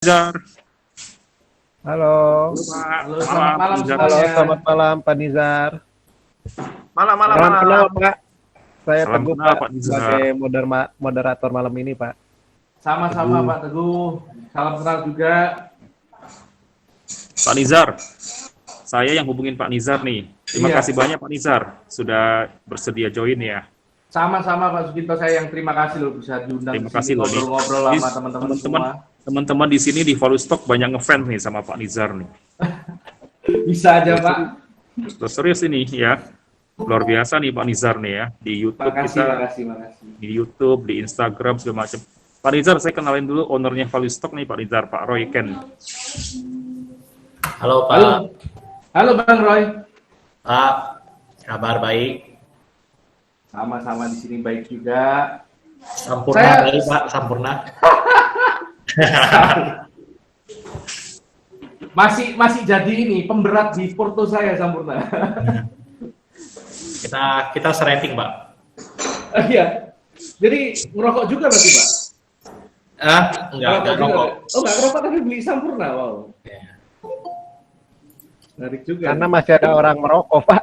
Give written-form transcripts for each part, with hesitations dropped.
Nizar. Halo. Halo Pak. Halo, selamat malam Nizar. Halo, semuanya. selamat malam Pak Nizar. Malam. Salam kenal Pak. Saya Salam Teguh kenal, Pak, Pak Nizar. sebagai moderator malam ini Pak. Sama-sama Pak Teguh. Salam kenal juga. Pak Nizar, saya yang hubungin Pak Nizar nih. Terima Iya. kasih banyak Pak Nizar sudah bersedia join ya. Sama-sama Pak Suginto, saya yang terima kasih loh bisa diundang Terima di kasih sini loh. ngobrol-ngobrol Ini sama teman-teman semua. Teman-teman di sini di Volustock banyak ngefans nih sama Pak Nizar nih. Bisa aja Pak. Terus serius ini ya. Luar biasa nih Pak Nizar nih ya. Di YouTube Makasih, kita, makasih. di YouTube, di Instagram segala macam. Pak Nizar, saya kenalin dulu ownernya Volustock nih Pak Nizar, Pak Roy Ken. Halo Pak. Halo. Halo Bang Roy. Pak, kabar baik. Sama-sama di sini baik juga. Sampurna Saya- kali Pak, sampurna. Masih jadi ini pemberat di foto saya Sampurna. Kita serating Pak. Iya. Jadi ngerokok juga berarti Pak? Enggak juga. rokok. Oh nggak ngerokok tapi beli Sampurna, wow. Ya. Menarik juga. Karena masih ada orang merokok Pak.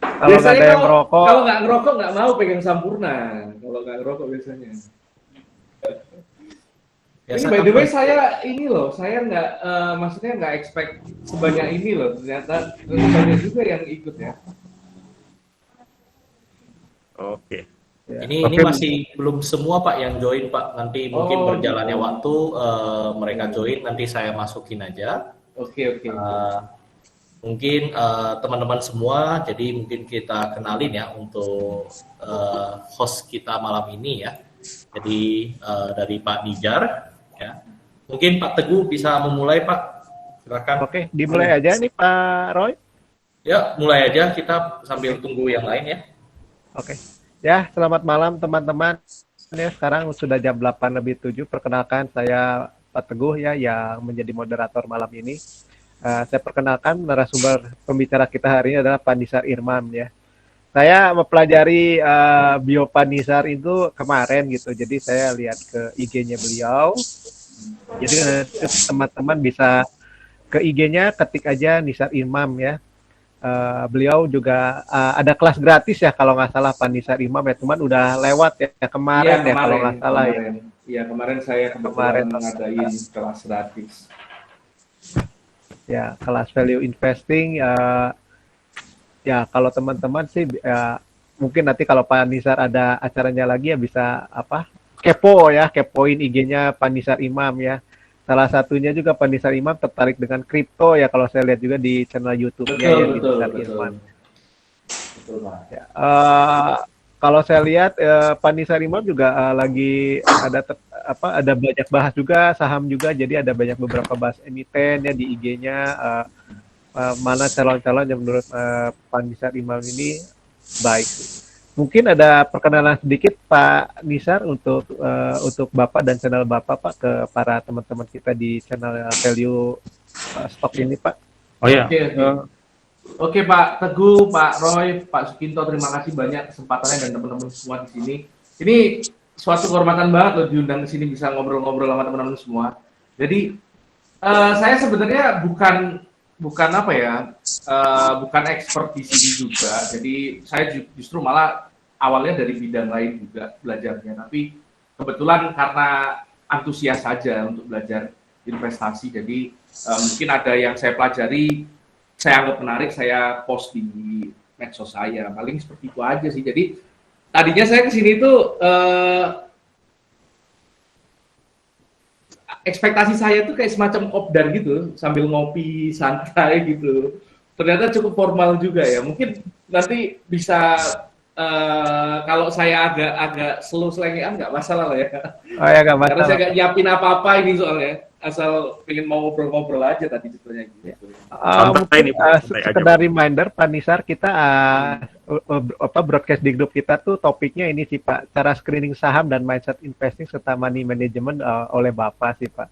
Kalau nggak Biasanya ada yang merokok, Kalau nggak ngerokok nggak mau pegang Sampurna. Kalau nggak ngerokok biasanya. Biasa Ini by the kan, way saya ini loh, saya nggak maksudnya nggak expect sebanyak ini loh. Ternyata banyak juga yang ikut ya. Oke. ya. ini Oke, masih belum semua Pak yang join Pak. Nanti mungkin Oh, berjalannya gitu. waktu mereka join, nanti saya masukin aja. Oke. Mungkin teman-teman semua, jadi mungkin kita kenalin ya untuk host kita malam ini ya. Jadi dari Pak Nizar, ya. Mungkin Pak Teguh bisa memulai Pak, silakan. Oke, dimulai aja nih Pak Roy. Ya, mulai aja kita sambil tunggu yang lain ya. Oke. Ya, selamat malam teman-teman. Ya, sekarang sudah jam 8:07. Perkenalkan saya Pak Teguh ya yang menjadi moderator malam ini. Saya perkenalkan narasumber pembicara kita hari ini adalah Pak Nizar Irmam ya. Saya mempelajari bio Pak Nizar itu kemarin gitu. Jadi saya lihat ke IG-nya beliau. Jadi teman-teman bisa ke IG-nya ketik aja Nizar Irmam ya. Beliau juga ada kelas gratis ya kalau nggak salah Pak Nizar Imam ya, cuman udah lewat ya kemarin ya kalau nggak salah ya. Iya kemarin saya kebetulan ngadain kelas gratis. Ya kelas value investing ya kalau teman-teman sih mungkin nanti kalau Pak Nizar ada acaranya lagi ya bisa kepoin IG-nya Pak Nizar Imam ya. Salah satunya juga Pak Nizar Imam tertarik dengan kripto ya kalau saya lihat juga di channel YouTube-nya ya Nizar Imam. Betul Pak. Ya, kalau saya lihat Pak Nizar Imam juga lagi ada banyak bahas juga saham juga, jadi ada banyak beberapa bahas emiten ya di IG-nya mana calon-calon yang menurut Pak Nizar Imam ini baik. Mungkin ada perkenalan sedikit Pak Nizar untuk Bapak dan channel Bapak Pak ke para teman-teman kita di channel Value Stock ini Pak. Oh ya. Oke Pak Teguh, Pak Roy, Pak Suginto, terima kasih banyak kesempatannya dan teman-teman semua di sini. Ini suatu kehormatan banget loh diundang ke sini bisa ngobrol-ngobrol sama teman-teman semua. Jadi saya sebenarnya bukan apa ya, bukan expert di sini juga. Jadi saya justru malah awalnya dari bidang lain juga belajarnya. Tapi kebetulan karena antusias saja untuk belajar investasi, jadi mungkin ada yang saya pelajari, saya anggap menarik, saya post di medsos saya. Paling seperti itu aja sih. Jadi tadinya saya kesini tuh ekspektasi saya tuh kayak semacam kopdar gitu, sambil ngopi santai gitu. Ternyata cukup formal juga ya. Mungkin nanti bisa kalau saya agak slow selengean nggak masalah lah ya. Oh ya nggak masalah. Karena saya nggak nyiapin apa-apa ini soalnya. Asal pengen mau ngobrol-ngobrol aja tadi sebetulnya gitu. Mungkin santai aja, sekedar Pak. reminder Pak Nizar, kita broadcast di grup kita tuh topiknya ini sih Pak, cara screening saham dan mindset investing serta money management oleh Bapak sih Pak.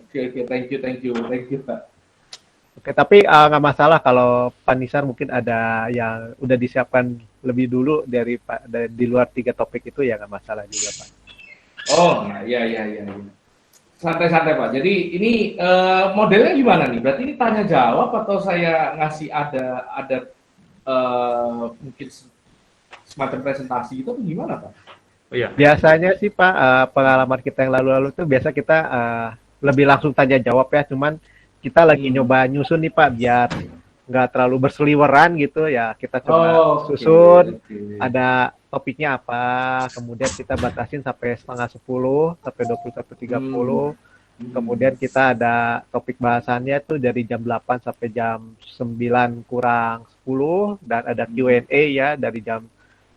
Oke, thank you Pak. Oke, tapi nggak masalah kalau Pak Nizar mungkin ada yang udah disiapkan lebih dulu dari di luar 3 topik itu ya nggak masalah juga Pak. Oh, nah, iya. Santai-santai Pak. Jadi ini modelnya gimana nih? Berarti ini tanya jawab atau saya ngasih ada mungkin semacam presentasi gitu atau gimana Pak? Oh iya. Biasanya sih Pak, pengalaman kita yang lalu-lalu tuh biasa kita lebih langsung tanya jawab ya, cuman kita lagi nyoba nyusun nih Pak biar nggak terlalu berseliweran gitu ya. Kita coba susun, ada topiknya apa, kemudian kita batasin sampai setengah 10 sampai 21.30. Kemudian kita ada topik bahasannya tuh dari jam 8 sampai jam 9 kurang 10 dan ada Q&A ya dari jam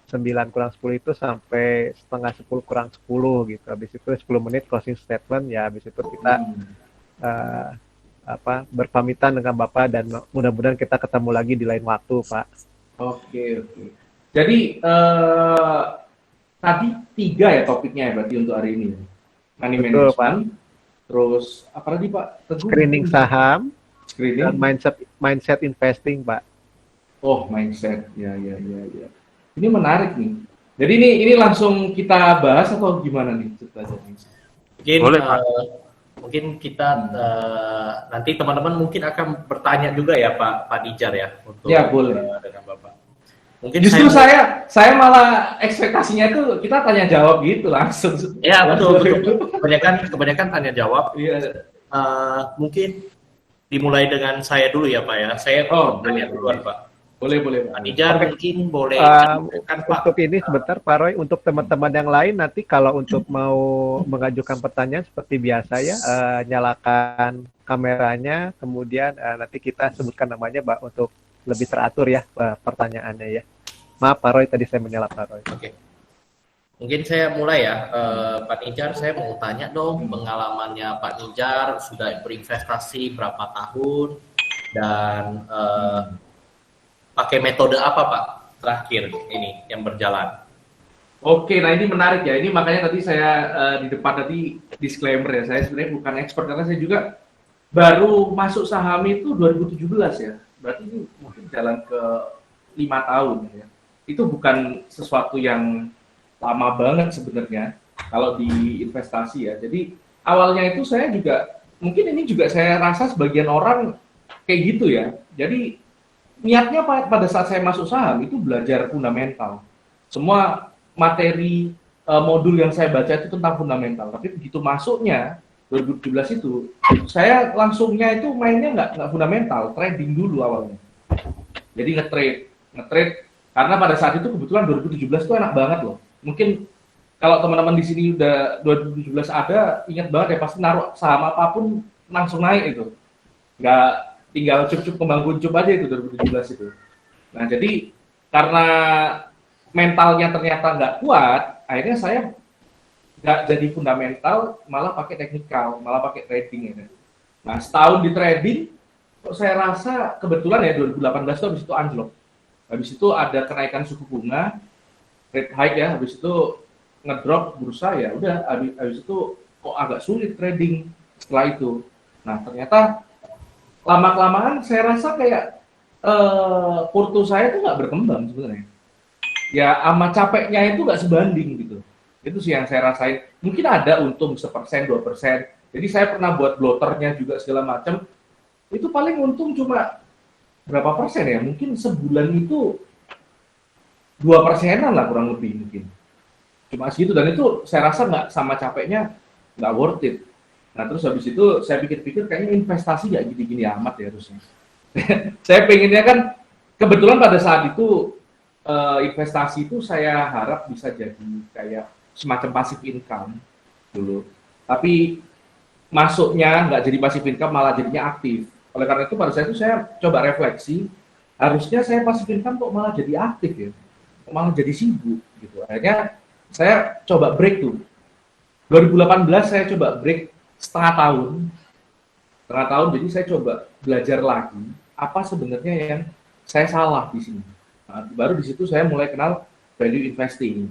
9 kurang 10 itu sampai setengah 10 kurang 10 gitu. Habis itu 10 menit closing statement ya, habis itu kita berpamitan dengan Bapak dan mudah-mudahan kita ketemu lagi di lain waktu, Pak. Oke. Jadi tadi 3 ya topiknya ya berarti untuk hari ini. Money Betul, management. Pak. Terus apa lagi Pak? Screening saham. Screening. Dan mindset investing, Pak. Oh, mindset. Ya. Ini menarik nih. Jadi ini langsung kita bahas atau gimana nih ceritanya? Mungkin Boleh, Pak. Mungkin kita nanti teman-teman mungkin akan bertanya juga ya Pak Nijar ya untuk Ya, boleh. dengan Bapak. Mungkin Justru saya malah ekspektasinya itu kita tanya jawab gitu langsung. Ya betul. Kebanyakan tanya jawab. Iya. Mungkin dimulai dengan saya dulu ya Pak ya. Saya tanya duluan Pak. Boleh Pak Nijar mungkin boleh kan Pak. Untuk ini sebentar Pak Roy, untuk teman-teman yang lain nanti kalau untuk mau mengajukan pertanyaan seperti biasa ya, nyalakan kameranya, kemudian nanti kita sebutkan namanya Pak untuk lebih teratur ya pertanyaannya ya. Maaf Pak Roy, tadi saya menyela Pak Roy. Oke. Mungkin saya mulai ya, Pak Nijar, saya mau tanya dong pengalamannya Pak Nijar sudah berinvestasi berapa tahun dan pakai metode apa Pak terakhir ini yang berjalan? Oke, nah ini menarik ya. Ini makanya tadi saya di depan tadi disclaimer ya. Saya sebenarnya bukan expert karena saya juga baru masuk saham itu 2017 ya. Berarti ini mungkin jalan ke 5 tahun ya. Itu bukan sesuatu yang lama banget sebenarnya kalau di investasi ya. Jadi awalnya itu saya juga mungkin ini juga saya rasa sebagian orang kayak gitu ya. Jadi niatnya pada saat saya masuk saham itu belajar fundamental. Semua materi modul yang saya baca itu tentang fundamental. Tapi begitu masuknya 2017 itu, saya langsungnya itu mainnya nggak fundamental, trading dulu awalnya. Jadi nge-trade karena pada saat itu kebetulan 2017 itu enak banget loh. Mungkin kalau teman-teman di sini udah 2017 ada, ingat banget ya pasti naruh saham apapun langsung naik itu. Nggak tinggal cup-cup kembang kuncup aja itu 2017 itu. Nah jadi karena mentalnya ternyata nggak kuat, akhirnya saya nggak jadi fundamental, malah pakai teknikal, malah pakai trading ya. Nah setahun di trading, kok saya rasa kebetulan ya 2018 itu habis itu anjlok. Habis itu ada kenaikan suku bunga, rate hike ya, habis itu ngedrop bursa ya, udah habis itu kok agak sulit trading setelah itu. Nah ternyata lama-kelamaan saya rasa kayak porto saya itu nggak berkembang sebenarnya. Ya sama capeknya itu nggak sebanding gitu. Itu sih yang saya rasain. Mungkin ada untung 1%, 2%. Jadi saya pernah buat bloternya juga segala macam. Itu paling untung cuma berapa persen ya? Mungkin sebulan itu 2%-an lah kurang lebih mungkin. Cuma segitu dan itu saya rasa nggak sama capeknya nggak worth it. Nah terus habis itu saya pikir-pikir kayaknya investasi nggak gini-gini amat ya harusnya. Saya pengennya kan kebetulan pada saat itu investasi itu saya harap bisa jadi kayak semacam passive income dulu. Tapi masuknya nggak jadi passive income malah jadinya aktif. Oleh karena itu pada saat itu saya coba refleksi, harusnya saya passive income kok malah jadi aktif ya, kok malah jadi sibuk gitu. Akhirnya saya coba break tuh. 2018 saya coba break setengah tahun, jadi saya coba belajar lagi apa sebenarnya yang saya salah di sini. Nah, baru di situ saya mulai kenal value investing.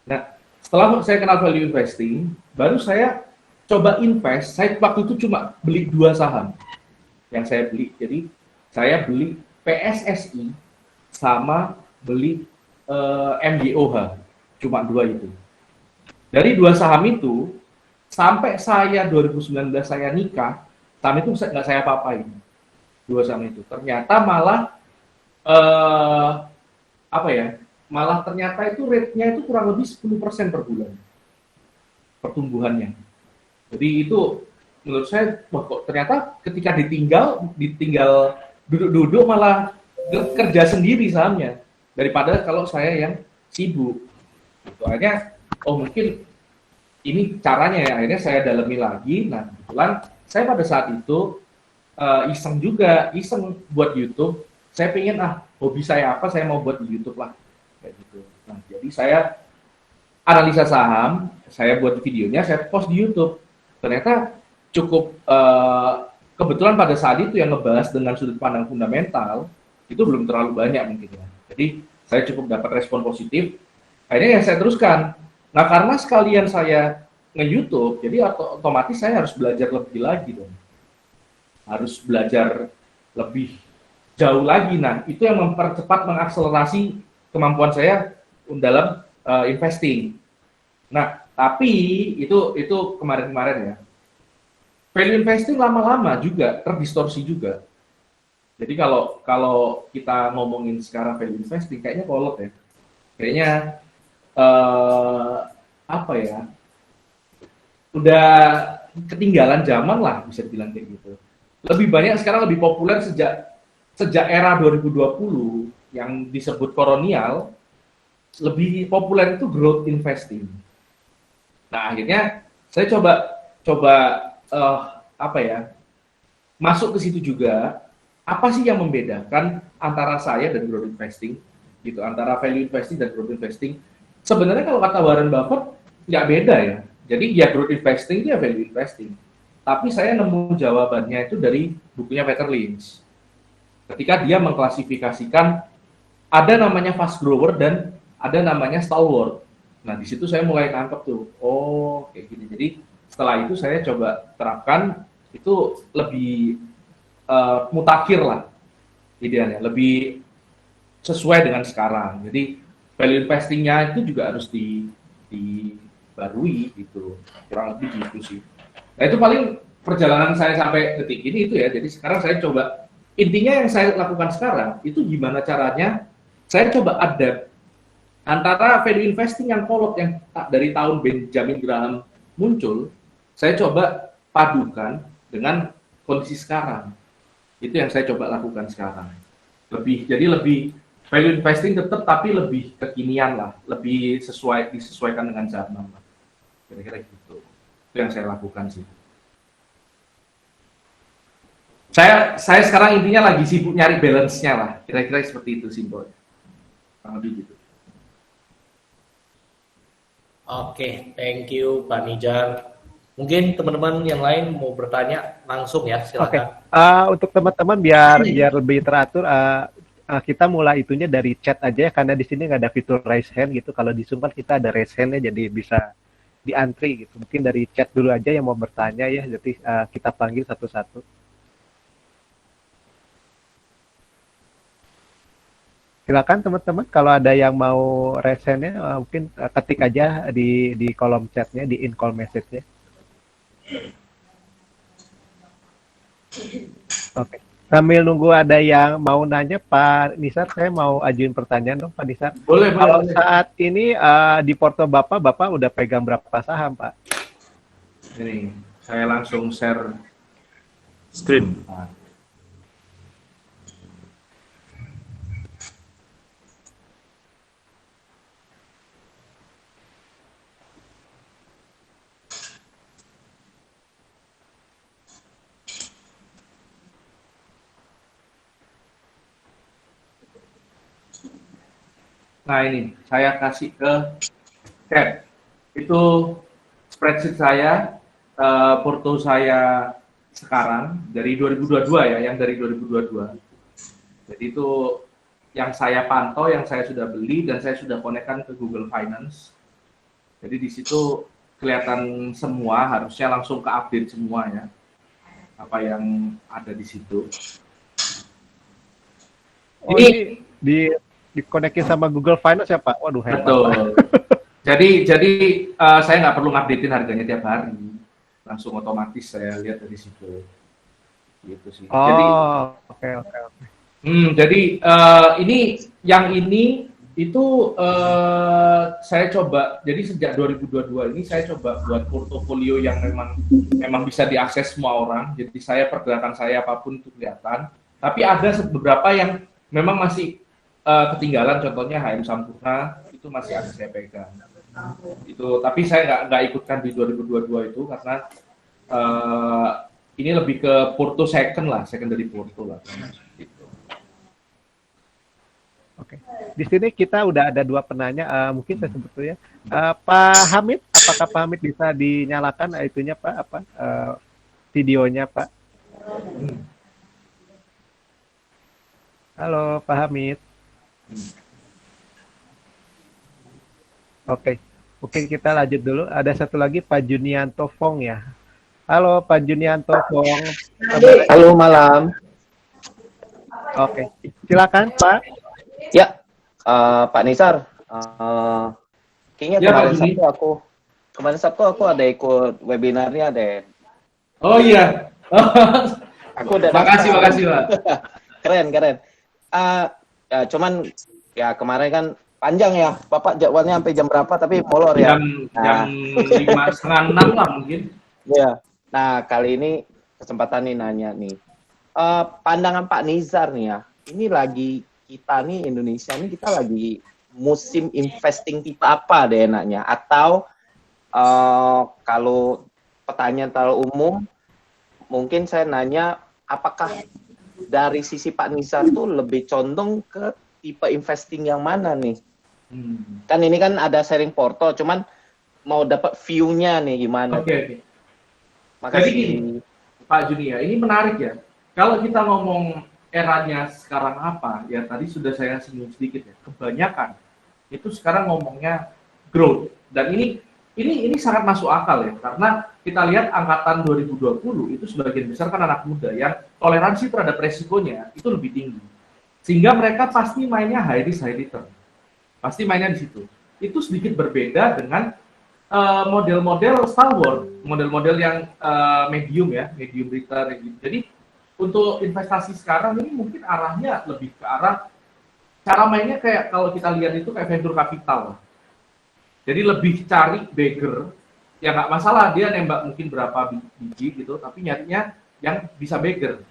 Nah, setelah saya kenal value investing, baru saya coba invest. Saya waktu itu cuma beli 2 saham yang saya beli. Jadi saya beli PSSI sama beli MGOH, cuma 2 itu. Dari 2 saham itu, sampai saya 2019 saya nikah, saham itu nggak saya apa-apain. 2 saham itu. Ternyata malah, apa ya, malah ternyata itu rate-nya itu kurang lebih 10% per bulan. Pertumbuhannya. Jadi itu menurut saya, wah kok ternyata ketika ditinggal duduk-duduk malah kerja sendiri sahamnya. Daripada kalau saya yang sibuk. Gitu. Akhirnya, oh mungkin ini caranya ya, akhirnya saya dalami lagi. Nah, kebetulan saya pada saat itu iseng buat YouTube. Saya pengen hobi saya apa, saya mau buat di YouTube lah, kayak gitu. Nah, jadi saya analisa saham, saya buat videonya, saya post di YouTube. Ternyata cukup kebetulan pada saat itu yang ngebahas dengan sudut pandang fundamental itu belum terlalu banyak mungkin ya. Jadi saya cukup dapat respon positif. Akhirnya yang saya teruskan. Nah, karena sekalian saya nge-YouTube, jadi otomatis saya harus belajar lebih lagi dong. Harus belajar lebih jauh lagi. Nah, itu yang mempercepat, mengakselerasi kemampuan saya dalam investing. Nah, tapi itu kemarin-kemarin ya. Value investing lama-lama juga terdistorsi juga. Jadi kalau kita ngomongin sekarang value investing, kayaknya kolot ya. Kayaknya apa ya? Udah ketinggalan zaman lah, bisa dibilang kayak gitu. Lebih banyak sekarang, lebih populer sejak era 2020 yang disebut kolonial, lebih populer itu growth investing. Nah, akhirnya saya coba apa ya, masuk ke situ juga. Apa sih yang membedakan antara saya dan growth investing, gitu, antara value investing dan growth investing? Sebenarnya kalau kata Warren Buffett nggak beda ya. Jadi ya growth investing dia value investing. Tapi saya nemu jawabannya itu dari bukunya Peter Lynch. Ketika dia mengklasifikasikan ada namanya fast grower dan ada namanya stalwart. Nah, di situ saya mulai nangkep tuh. Oh, kayak gini. Jadi setelah itu saya coba terapkan, itu lebih mutakhir lah idealnya, lebih sesuai dengan sekarang. Jadi value investingnya itu juga harus dibarui gitu, kurang lebih gitu sih. Nah, itu paling perjalanan saya sampai detik ini itu ya. Jadi sekarang saya coba, intinya yang saya lakukan sekarang itu gimana caranya saya coba adapt antara value investing yang kolot yang dari tahun Benjamin Graham muncul, saya coba padukan dengan kondisi sekarang. Itu yang saya coba lakukan sekarang. Jadi lebih value investing tetap, tapi lebih kekinian lah, lebih disesuaikan dengan zaman lah. Kira-kira gitu. Itu yang saya lakukan sih. Saya sekarang intinya lagi sibuk nyari balance-nya lah. Kira-kira seperti itu simpel. Kurang lebih gitu. Oke, thank you Pak Nijar. Mungkin teman-teman yang lain mau bertanya langsung ya, silakan. Untuk teman-teman biar lebih teratur, kita mulai itunya dari chat aja ya, karena di sini nggak ada fitur raise hand gitu. Kalau di Zoom kan kita ada raise hand-nya, jadi bisa diantri gitu. Mungkin dari chat dulu aja yang mau bertanya ya, jadi kita panggil satu-satu. Silakan teman-teman, kalau ada yang mau raise hand-nya, mungkin ketik aja di kolom chatnya, di in call message-nya. Oke. Sambil nunggu ada yang mau nanya, Pak Nisar, saya mau ajuin pertanyaan dong, Pak Nisar. Boleh. Kalau saat ini di porto Bapak udah pegang berapa saham, Pak? Ini, saya langsung share Screen. Nah, ini saya kasih ke chat. Itu spreadsheet saya, porto saya sekarang dari 2022 ya, yang dari 2022. Jadi itu yang saya pantau, yang saya sudah beli dan saya sudah konekkan ke Google Finance. Jadi di situ kelihatan semua, harusnya langsung ke update semua ya, apa yang ada di situ. Ini dikonekin sama Google Finance ya, Pak? Waduh, hebat. Betul. Jadi saya nggak perlu ngupdatein harganya tiap hari, langsung otomatis saya lihat dari situ. Gitu sih. Jadi Oh, oke oke oke. Ini yang ini itu saya coba. Jadi sejak 2022 ini saya coba buat portofolio yang memang bisa diakses semua orang. Jadi pergerakan saya apapun itu kelihatan. Tapi ada beberapa yang memang masih ketinggalan. Contohnya HM Sampurna itu masih ada saya pegang. Itu. Tapi saya nggak ikutkan di 2022 itu karena ini lebih ke porto second lah, secondary porto lah. Gitu. Oke. Di sini kita udah ada dua penanya, mungkin saya sebut dulu ya. Pak Hamid, apakah Pak Hamid bisa dinyalakan itunya Pak, videonya Pak? Halo Pak Hamid. Oke, mungkin kita lanjut dulu. Ada satu lagi Pak Junianto Fong ya. Halo Pak Junianto Fong. Halo malam. Oke, silakan Pak. Ya, Pak Nisar. Kayaknya Ya, kemarin Sabtu aku ada ikut webinarnya deh. Oh iya. Aku udah makasih Pak. Keren. Ya, cuman ya kemarin kan panjang ya, Bapak jadwalnya sampai jam berapa? Tapi molor ya. Jam 5:30 lah mungkin. Ya. Nah kali ini kesempatan nih nanya nih. Pandangan Pak Nizar nih ya. Ini lagi kita nih Indonesia nih kita lagi musim investing tipe apa deh enaknya? Atau kalau pertanyaan terlalu umum, mungkin saya nanya apakah dari sisi Pak Nizar tuh lebih condong ke tipe investing yang mana nih? Kan ini kan ada sharing portal, cuman mau dapat view-nya nih gimana? Oke. Makasih. Jadi gini, Pak Junia, ini menarik ya. Kalau kita ngomong eranya sekarang apa, ya tadi sudah saya singgung sedikit ya. Kebanyakan itu sekarang ngomongnya growth. Dan ini sangat masuk akal ya, karena kita lihat angkatan 2020 itu sebagian besar kan anak muda yang toleransi terhadap resikonya itu lebih tinggi. Sehingga mereka pasti mainnya high risk, high return. Pasti mainnya di situ. Itu sedikit berbeda dengan model-model stalwart, model-model yang medium return. Jadi untuk investasi sekarang ini mungkin arahnya lebih ke arah cara mainnya kayak kalau kita lihat itu kayak venture capital. Jadi lebih cari bagger, ya nggak masalah dia nembak mungkin berapa biji gitu, tapi nyarinya yang bisa bagger,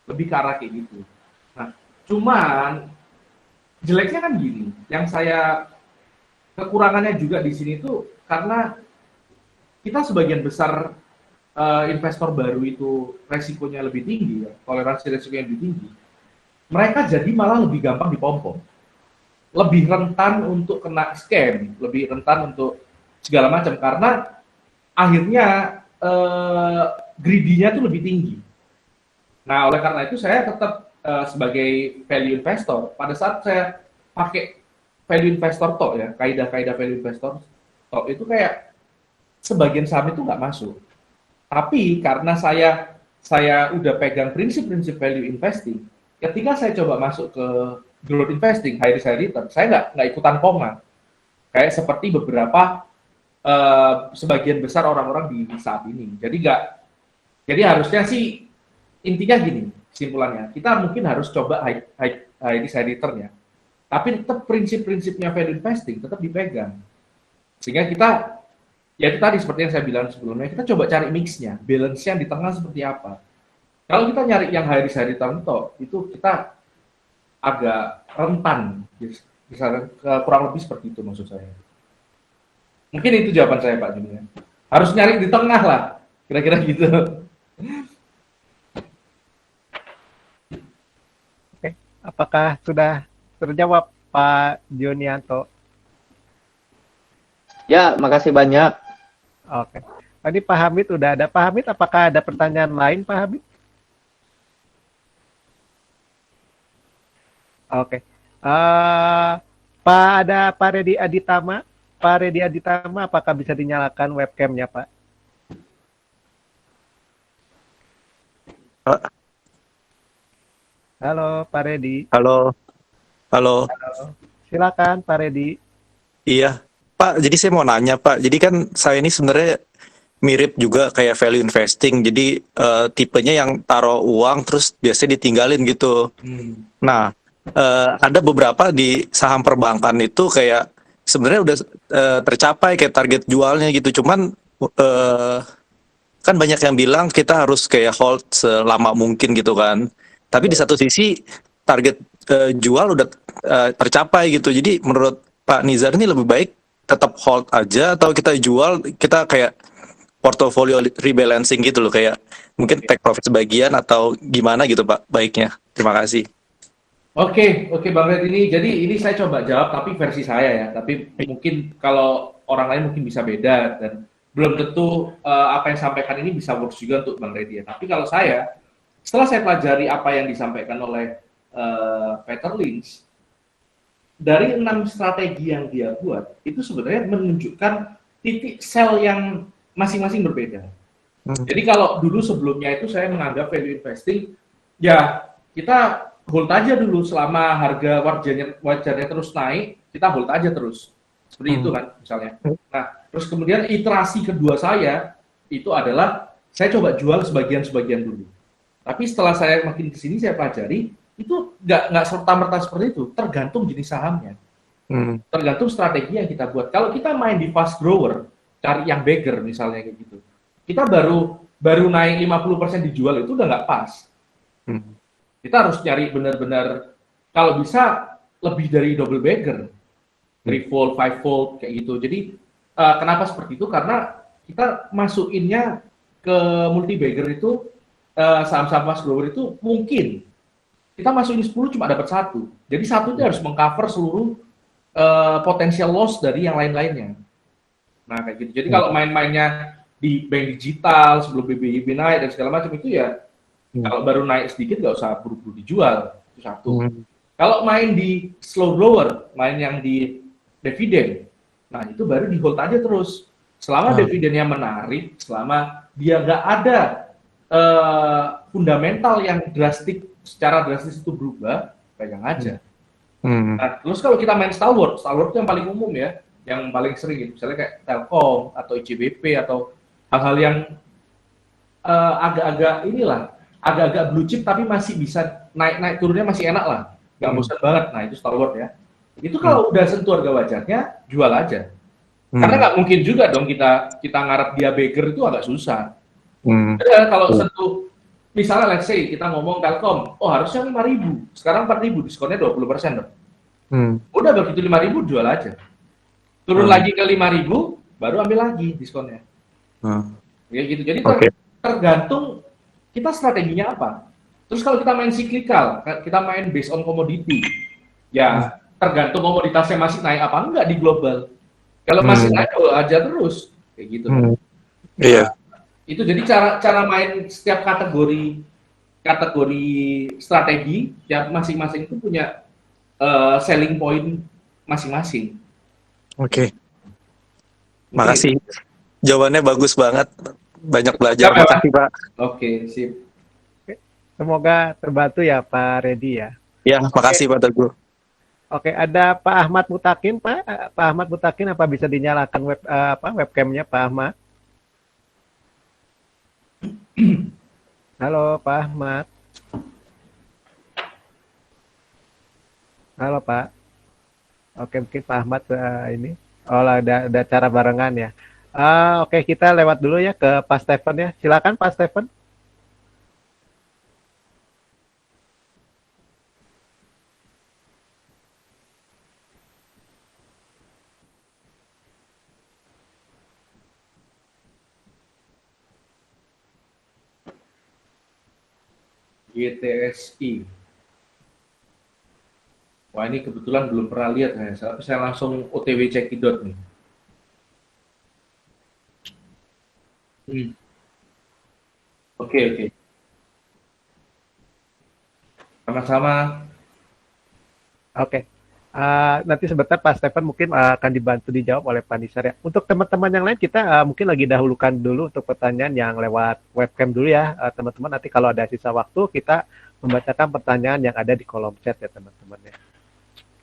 lebih ke arah kayak gitu. Nah, cuman jeleknya kan gini, yang saya kekurangannya juga di sini tuh karena kita sebagian besar investor baru itu resikonya lebih tinggi, ya, toleransi resikonya lebih tinggi. Mereka jadi malah lebih gampang dipompom, lebih rentan untuk kena scam, lebih rentan untuk segala macam karena akhirnya greedy-nya tuh lebih tinggi. Nah, oleh karena itu saya tetap sebagai value investor, pada saat saya pakai value investor tok ya, kaidah-kaidah value investor tok itu kayak sebagian saham itu nggak masuk. Tapi karena saya udah pegang prinsip-prinsip value investing, ketika saya coba masuk ke growth investing, high risk high return, saya nggak ikutan koma. Kayak seperti beberapa sebagian besar orang-orang di saat ini. Jadi harusnya sih intinya gini, kesimpulannya, kita mungkin harus coba high risk high return ya. Tapi tetap prinsip-prinsipnya value investing tetap dipegang. Sehingga kita, ya itu tadi seperti yang saya bilang sebelumnya, kita coba cari mix-nya, balance-nya di tengah seperti apa. Kalau kita nyari yang high risk high return itu kita agak rentan, bisa kurang lebih seperti itu maksud saya. Mungkin itu jawaban saya Pak Junia. Harus nyari di tengah lah, kira-kira gitu. Oke, apakah sudah terjawab Pak Junianto? Ya, makasih banyak. Oke. Tadi Pak Hamid udah ada. Pak Hamid, apakah ada pertanyaan lain Pak Hamid? Oke. Pak Redi Aditama. Pak Redi Aditama, apakah bisa dinyalakan webcamnya Pak? Halo Pak Redi. Halo. Silakan Pak Redi. Iya. Pak, jadi saya mau nanya Pak, jadi kan saya ini sebenarnya mirip juga kayak value investing, jadi tipenya yang taruh uang terus biasanya ditinggalin gitu. Nah, ada beberapa di saham perbankan itu kayak sebenarnya udah tercapai kayak target jualnya gitu, cuman kan banyak yang bilang kita harus kayak hold selama mungkin gitu kan. Tapi di satu sisi target jual udah tercapai gitu. Jadi menurut Pak Nizar ini lebih baik tetap hold aja atau kita jual, kita kayak portofolio rebalancing gitu loh, kayak mungkin take profit sebagian atau gimana gitu Pak baiknya. Terima kasih. Oke, Bang Red, ini saya coba jawab tapi versi saya ya. Tapi mungkin kalau orang lain mungkin bisa beda dan belum tentu apa yang disampaikan ini bisa works juga untuk Bang Red ya. Tapi kalau saya, setelah saya pelajari apa yang disampaikan oleh Peter Lynch, dari 6 strategi yang dia buat, itu sebenarnya menunjukkan titik sell yang masing-masing berbeda. Jadi kalau dulu sebelumnya itu saya menganggap value investing, ya kita hold aja dulu selama harga wajarnya terus naik, kita hold aja terus. Seperti itu kan misalnya. Nah, terus kemudian iterasi kedua saya itu adalah saya coba jual sebagian-sebagian dulu. Tapi setelah saya makin kesini saya pelajari, itu nggak serta-merta seperti itu, tergantung jenis sahamnya. Tergantung strategi yang kita buat. Kalau kita main di fast grower, cari yang beggar misalnya kayak gitu, kita baru naik 50% dijual itu udah nggak pas. Kita harus cari benar-benar, kalau bisa lebih dari double bagger, 3-fold, 5-fold kayak gitu. Jadi kenapa seperti itu? Karena kita masukinnya ke multi bagger itu saham-saham fast grower itu mungkin kita masukin 10 cuma dapat 1. Jadi 1 itu harus mengcover seluruh potensial loss dari yang lain-lainnya. Nah kayak gitu. Jadi kalau main-mainnya di bank digital sebelum BBIB naik dan segala macam itu ya, kalau baru naik sedikit nggak usah buru-buru dijual, itu satu. Kalau main di slow grower, main yang di dividen, nah itu baru di hold aja terus. Selama dividennya menarik, selama dia nggak ada fundamental yang secara drastis itu berubah, pegang aja. Nah, terus kalau kita main stalwart itu yang paling umum ya, yang paling sering gitu, misalnya kayak Telkom atau ICBP atau hal-hal yang agak-agak blue chip tapi masih bisa naik turunnya masih enak lah, nggak bosan banget. Nah itu stalwart ya. Itu kalau udah sentuh harga wajarnya, jual aja. Karena nggak mungkin juga dong kita ngarep dia beggar, itu agak susah. Jadi kalau sentuh, misalnya let's say kita ngomong Telkom, oh harusnya 5.000, sekarang 4.000, diskonnya 20% dong. Udah begitu 5.000 jual aja. Turun lagi ke 5.000, baru ambil lagi diskonnya. Ya gitu. Jadi tergantung kita strateginya apa. Terus kalau kita main cyclical, kita main based on commodity, ya tergantung komoditasnya masih naik apa enggak di global. Kalau masih naik aja terus, kayak gitu. Iya. Itu jadi cara main setiap kategori strategi, ya masing-masing itu punya selling point masing-masing. Oke. Makasih. Jawabannya bagus banget. Banyak belajar. Makasih, Pak. Oke, sip. Semoga terbantu ya Pak Redi ya. Ya, makasih Pak Teguh. Oke, ada Pak Ahmad Mutakin, Pak. Pak Ahmad Mutakin, apa bisa dinyalakan webcamnya Pak Ahmad? Halo Pak Ahmad. Halo Pak. Oke, mungkin Pak Ahmad ini. Oh, ada cara barengan ya. Oke, kita lewat dulu ya ke Pak Stephen ya. Silakan Pak Stephen. GTSI. Wah, ini kebetulan belum pernah lihat ya. Saya langsung OTW cekidot nih. Oke. Sama-sama. Oke. Nanti sebentar Pak Stephen mungkin akan dibantu dijawab oleh Pak Nizar ya. Untuk teman-teman yang lain kita mungkin lagi dahulukan dulu untuk pertanyaan yang lewat webcam dulu ya teman-teman. Nanti kalau ada sisa waktu kita membacakan pertanyaan yang ada di kolom chat ya teman-teman ya.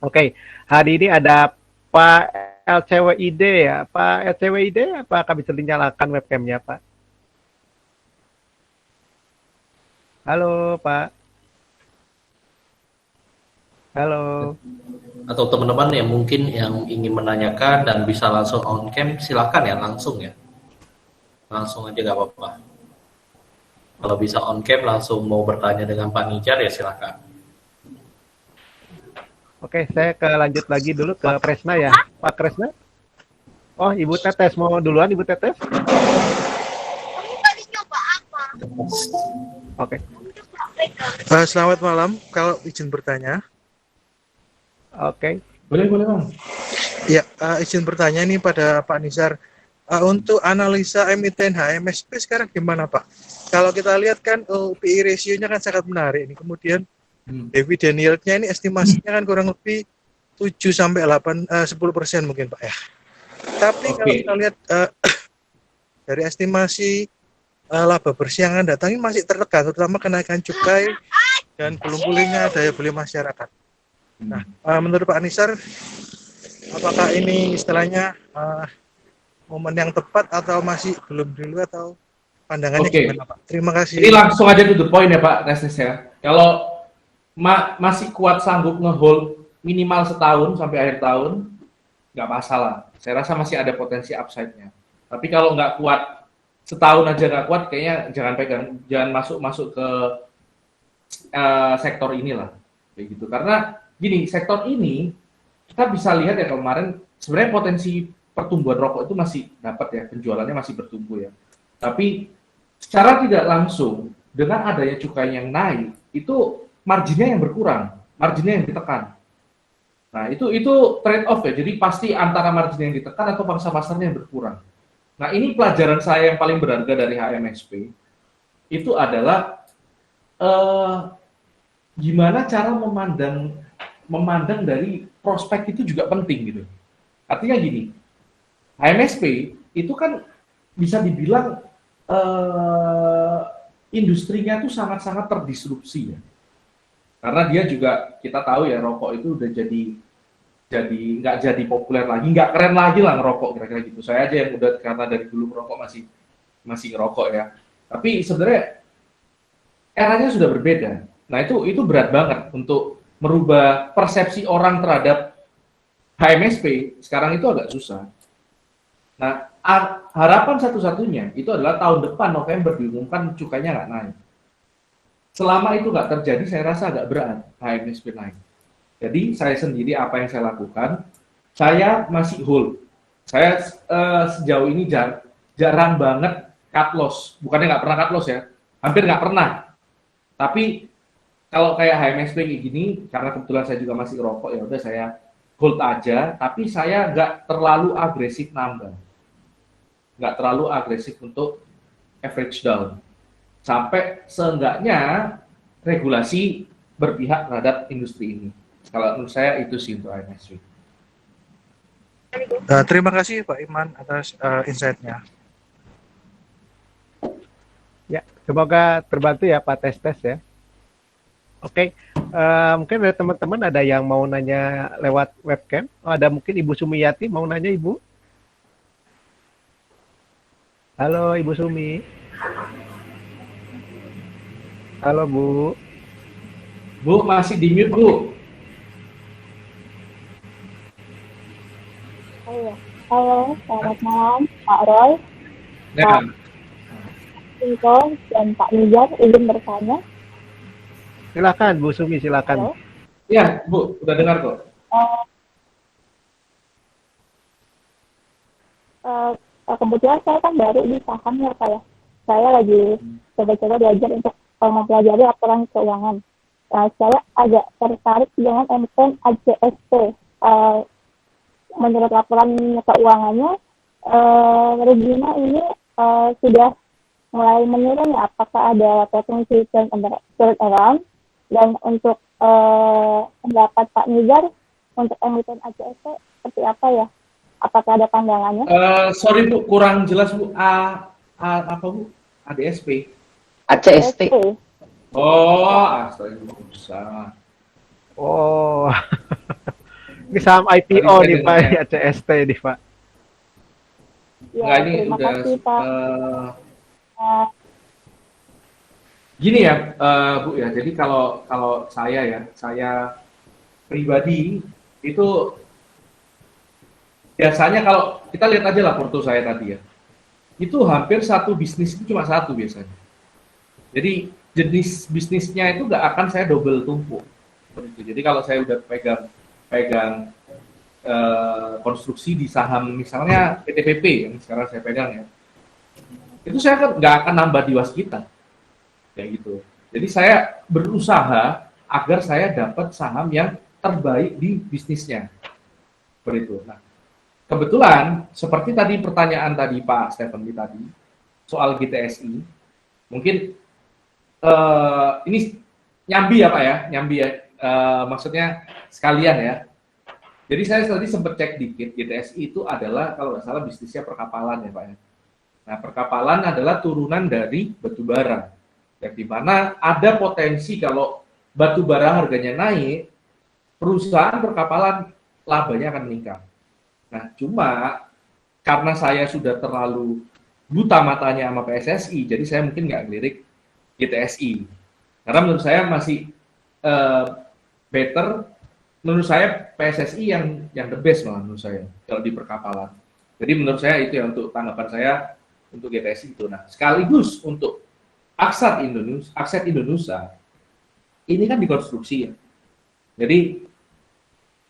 Oke, hari ini ada Pak LCWID ya, Pak LCWID, apakah bisa dinyalakan webcamnya, Pak? Halo, Pak. Halo. Atau teman-teman yang mungkin yang ingin menanyakan dan bisa langsung on cam, silakan ya, langsung aja nggak apa-apa. Kalau bisa on cam langsung mau bertanya dengan Pak Nijar ya silakan. Oke, saya lanjut lagi dulu ke Kresna ya, Pak Kresna. Oh, Ibu Tetes mau duluan, Ibu Tetes? Oke. Selamat malam, kalau izin bertanya. Oke. Boleh Bang. Ya, izin bertanya nih pada Pak Nizar. Untuk analisa emiten HMSP sekarang gimana Pak? Kalau kita lihat kan PI ratio-nya kan sangat menarik. Ini kemudian dividend yield-nya ini estimasinya kan kurang lebih 7-10% mungkin Pak ya. Tapi kalau kita lihat dari estimasi laba bersih yang akan datang ini masih tertekan, terutama kenaikan cukai dan belum pulihnya daya beli masyarakat. Nah, menurut Pak Nisar, apakah ini istilahnya momen yang tepat atau masih belum dulu atau pandangannya gimana Pak? Terima kasih. Ini langsung aja to the point ya Pak Resnes ya. Kalau masih kuat sanggup nge-hold minimal setahun sampai akhir tahun, nggak masalah. Saya rasa masih ada potensi upside-nya. Tapi kalau nggak kuat, setahun aja nggak kuat, kayaknya jangan pegang, jangan masuk ke sektor inilah. Kayak gitu. Karena gini, sektor ini, kita bisa lihat ya kemarin, sebenarnya potensi pertumbuhan rokok itu masih dapat ya, penjualannya masih bertumbuh ya. Tapi secara tidak langsung, dengan adanya cukai yang naik, itu marginnya yang berkurang, marginnya yang ditekan. Nah, itu trade off ya. Jadi pasti antara margin yang ditekan atau pangsa pasarnya yang berkurang. Nah, ini pelajaran saya yang paling berharga dari HMSP itu adalah gimana cara memandang dari prospek itu juga penting gitu. Artinya gini, HMSP itu kan bisa dibilang industrinya tuh sangat-sangat terdisrupsi ya. Karena dia juga, kita tahu ya, rokok itu udah nggak jadi populer lagi, nggak keren lagi lah ngerokok kira-kira gitu. Saya aja yang udah, karena dari dulu ngerokok masih ngerokok ya. Tapi sebenarnya eranya sudah berbeda. Nah itu berat banget untuk merubah persepsi orang terhadap HMSP. Sekarang itu agak susah. Nah harapan satu-satunya itu adalah tahun depan November diumumkan cukainya nggak naik. Selama itu nggak terjadi, saya rasa agak berat HMSP naik. Jadi saya sendiri apa yang saya lakukan, saya masih hold. Saya sejauh ini jarang banget cut loss. Bukannya nggak pernah cut loss ya, hampir nggak pernah. Tapi kalau kayak HMSP kayak gini, karena kebetulan saya juga masih ngerokok, ya udah saya hold aja. Tapi saya nggak terlalu agresif nambah, nggak terlalu agresif untuk average down. Sampai seenggaknya regulasi berpihak terhadap industri ini. Kalau menurut saya itu sih untuk HMSP. Terima kasih Pak Iman atas insight-nya. Ya, semoga terbantu ya Pak Tes ya. Oke, mungkin dari teman-teman ada yang mau nanya lewat webcam. Oh, ada mungkin Ibu Sumiyati mau nanya Ibu. Halo Ibu Sumi. Halo Bu. Bu, masih di mute Bu. Halo, selamat malam Pak Roy, Pak Sinto, dan Pak Nijar. Izin bertanya. Silakan Bu Sumi, silakan. Iya Bu, udah dengar kok. Kebetulan saya kan baru di saham ya Pak ya. Saya lagi coba-coba belajar untuk mempelajari aturan keuangan. Saya agak tertarik dengan emiten ACSP. Menurut laporan keuangannya, Regina ini sudah mulai menurun ya. Apakah ada potensi turn around? Dan untuk pendapat Pak Nizar untuk emiten ACSP seperti apa ya? Apakah ada pandangannya? Sorry Bu, kurang jelas Bu. Apa Bu? ADSP? ACST. Oh, astaga. Oh, Ini saham IPO Paling nih saya Pak, dengarnya. ya CST nih Pak. Ya, Enggak, ini terima udah kasih Pak. Eh, gini ya, Bu ya. Jadi kalau kalau saya pribadi itu biasanya kalau kita lihat aja lah porto saya tadi ya, itu hampir satu bisnis itu cuma satu biasanya. Jadi jenis bisnisnya itu nggak akan saya double tumpuk. Seperti itu. Jadi kalau saya udah pegang konstruksi di saham misalnya PTPP yang sekarang saya pegang ya, itu saya kan nggak akan nambah di waskita kayak gitu. Jadi saya berusaha agar saya dapat saham yang terbaik di bisnisnya. Seperti itu. Nah, kebetulan seperti tadi pertanyaan tadi Pak Stephen tadi soal GTSI, mungkin ini nyambi ya Pak ya, nyambi ya, maksudnya sekalian ya. Jadi saya tadi sempat cek dikit, GTSI itu adalah kalau nggak salah bisnisnya perkapalan ya Pak ya. Nah, perkapalan adalah turunan dari batubara, yang dimana ada potensi kalau batubara harganya naik, perusahaan perkapalan labanya akan meningkat. Nah, cuma karena saya sudah terlalu buta matanya sama PSSI, jadi saya mungkin nggak ngelirik GTSI. Karena menurut saya masih better, menurut saya PSSI yang the best malah menurut saya kalau di perkapalan. Jadi menurut saya itu ya untuk tanggapan saya untuk GTSI itu. Nah, sekaligus untuk Aksat Indonesia, ini kan dikonstruksi ya. Jadi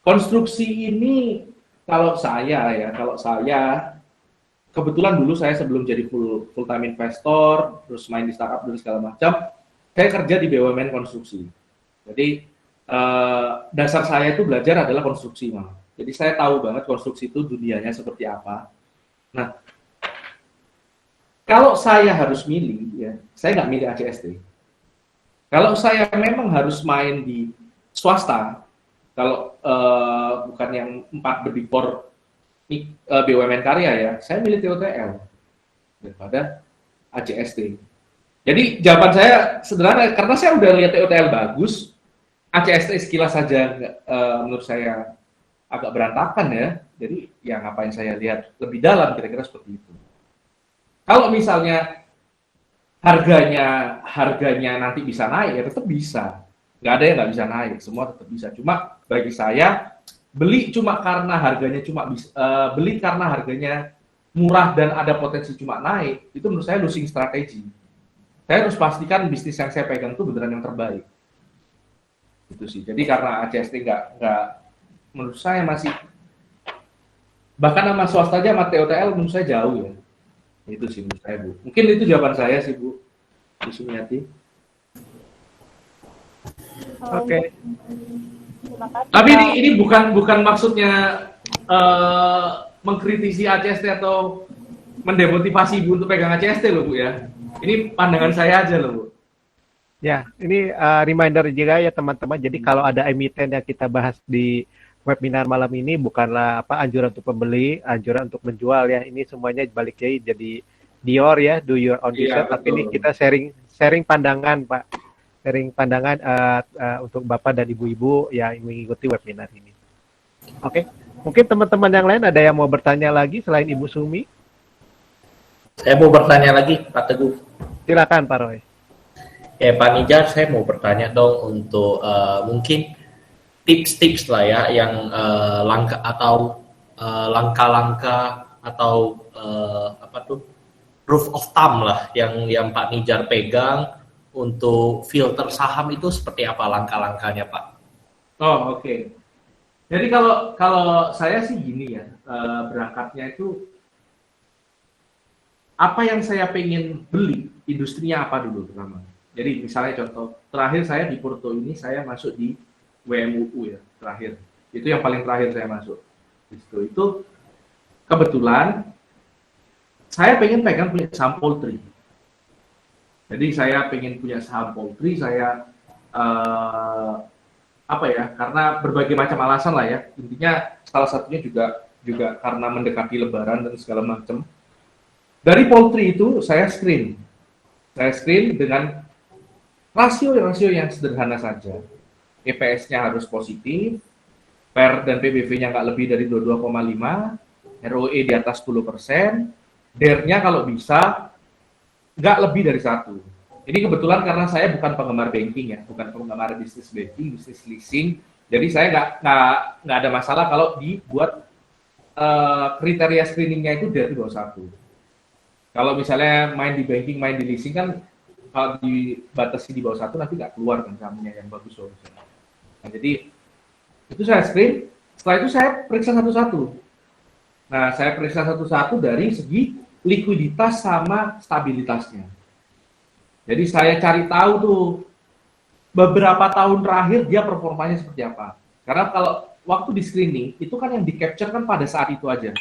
konstruksi ini kalau saya kebetulan dulu saya sebelum jadi full time investor, terus main di startup dan segala macam, saya kerja di BUMN konstruksi. Jadi dasar saya itu belajar adalah konstruksi malah. Jadi saya tahu banget konstruksi itu dunianya seperti apa. Nah, kalau saya harus milih, ya, saya nggak milih ACST. Kalau saya memang harus main di swasta, kalau bukan yang 4 big four BUMN karya ya, saya milih TOTL daripada ACST. Jadi jawaban saya sederhana, karena saya udah lihat TOTL bagus, ACST sekilas saja menurut saya agak berantakan ya. Jadi ya ngapain saya lihat lebih dalam, kira-kira seperti itu. Kalau misalnya harganya nanti bisa naik, ya tetap bisa. Nggak ada yang nggak bisa naik, semua tetap bisa. Cuma bagi saya, beli cuma karena harganya beli karena harganya murah dan ada potensi cuma naik, itu menurut saya losing strategi. Saya harus pastikan bisnis yang saya pegang itu beneran yang terbaik. Itu sih. Jadi karena ACST nggak menurut saya masih, bahkan sama swasta aja sama TOTL menurut saya jauh ya. Itu sih menurut saya, Bu. Mungkin itu jawaban saya sih, Bu. Bu Sumiati. Oke. Terima kasih, Tapi Pak. ini bukan maksudnya mengkritisi ACST atau mendemotivasi Ibu untuk pegang ACST loh, Bu ya. Ini pandangan saya aja loh, Bu. Ya, ini reminder juga ya teman-teman. Jadi kalau ada emiten yang kita bahas di webinar malam ini bukanlah anjuran untuk pembeli, anjuran untuk menjual ya. Ini semuanya balik lagi jadi Dior ya, do your own research. Tapi ini kita sharing pandangan Pak, sharing pandangan untuk Bapak dan Ibu-ibu yang mengikuti webinar ini. Oke, mungkin teman-teman yang lain ada yang mau bertanya lagi selain Ibu Sumi? Saya mau bertanya lagi, Pak Teguh. Silakan Pak Roy. Ya, Pak Nijar, saya mau bertanya dong untuk mungkin tips-tips lah ya yang langkah-langkah atau rule of thumb lah yang Pak Nijar pegang untuk filter saham itu seperti apa langkah-langkahnya Pak? Oh, oke. Jadi kalau saya sih gini ya, berangkatnya itu apa yang saya pengen beli, industrinya apa dulu pertama. Jadi misalnya contoh, terakhir saya di Porto ini saya masuk di WMUU ya, terakhir. Itu yang paling terakhir saya masuk. Itu kebetulan saya pengen punya saham poultry. Jadi saya pengen punya saham poultry, saya karena berbagai macam alasan lah ya. Intinya salah satunya juga karena mendekati Lebaran dan segala macam. Dari poultry itu saya screen dengan rasio yang sederhana saja. EPS-nya harus positif, PER dan PBV-nya nggak lebih dari 22,5, ROE di atas 10%, DER-nya kalau bisa nggak lebih dari 1. Ini kebetulan karena saya bukan penggemar banking ya, bukan penggemar bisnis banking, bisnis leasing, jadi saya nggak ada masalah kalau dibuat kriteria screeningnya itu DER di bawah 1. Kalau misalnya main di banking, main di leasing kan kalau dibatasi di bawah 1 nanti nggak keluar kan sahamnya yang bagus solusinya. Nah, jadi itu saya screen, setelah itu saya periksa satu-satu. Nah, saya periksa satu-satu dari segi likuiditas sama stabilitasnya. Jadi saya cari tahu tuh beberapa tahun terakhir dia performanya seperti apa. Karena kalau waktu di screening itu kan yang di-capture kan pada saat itu aja.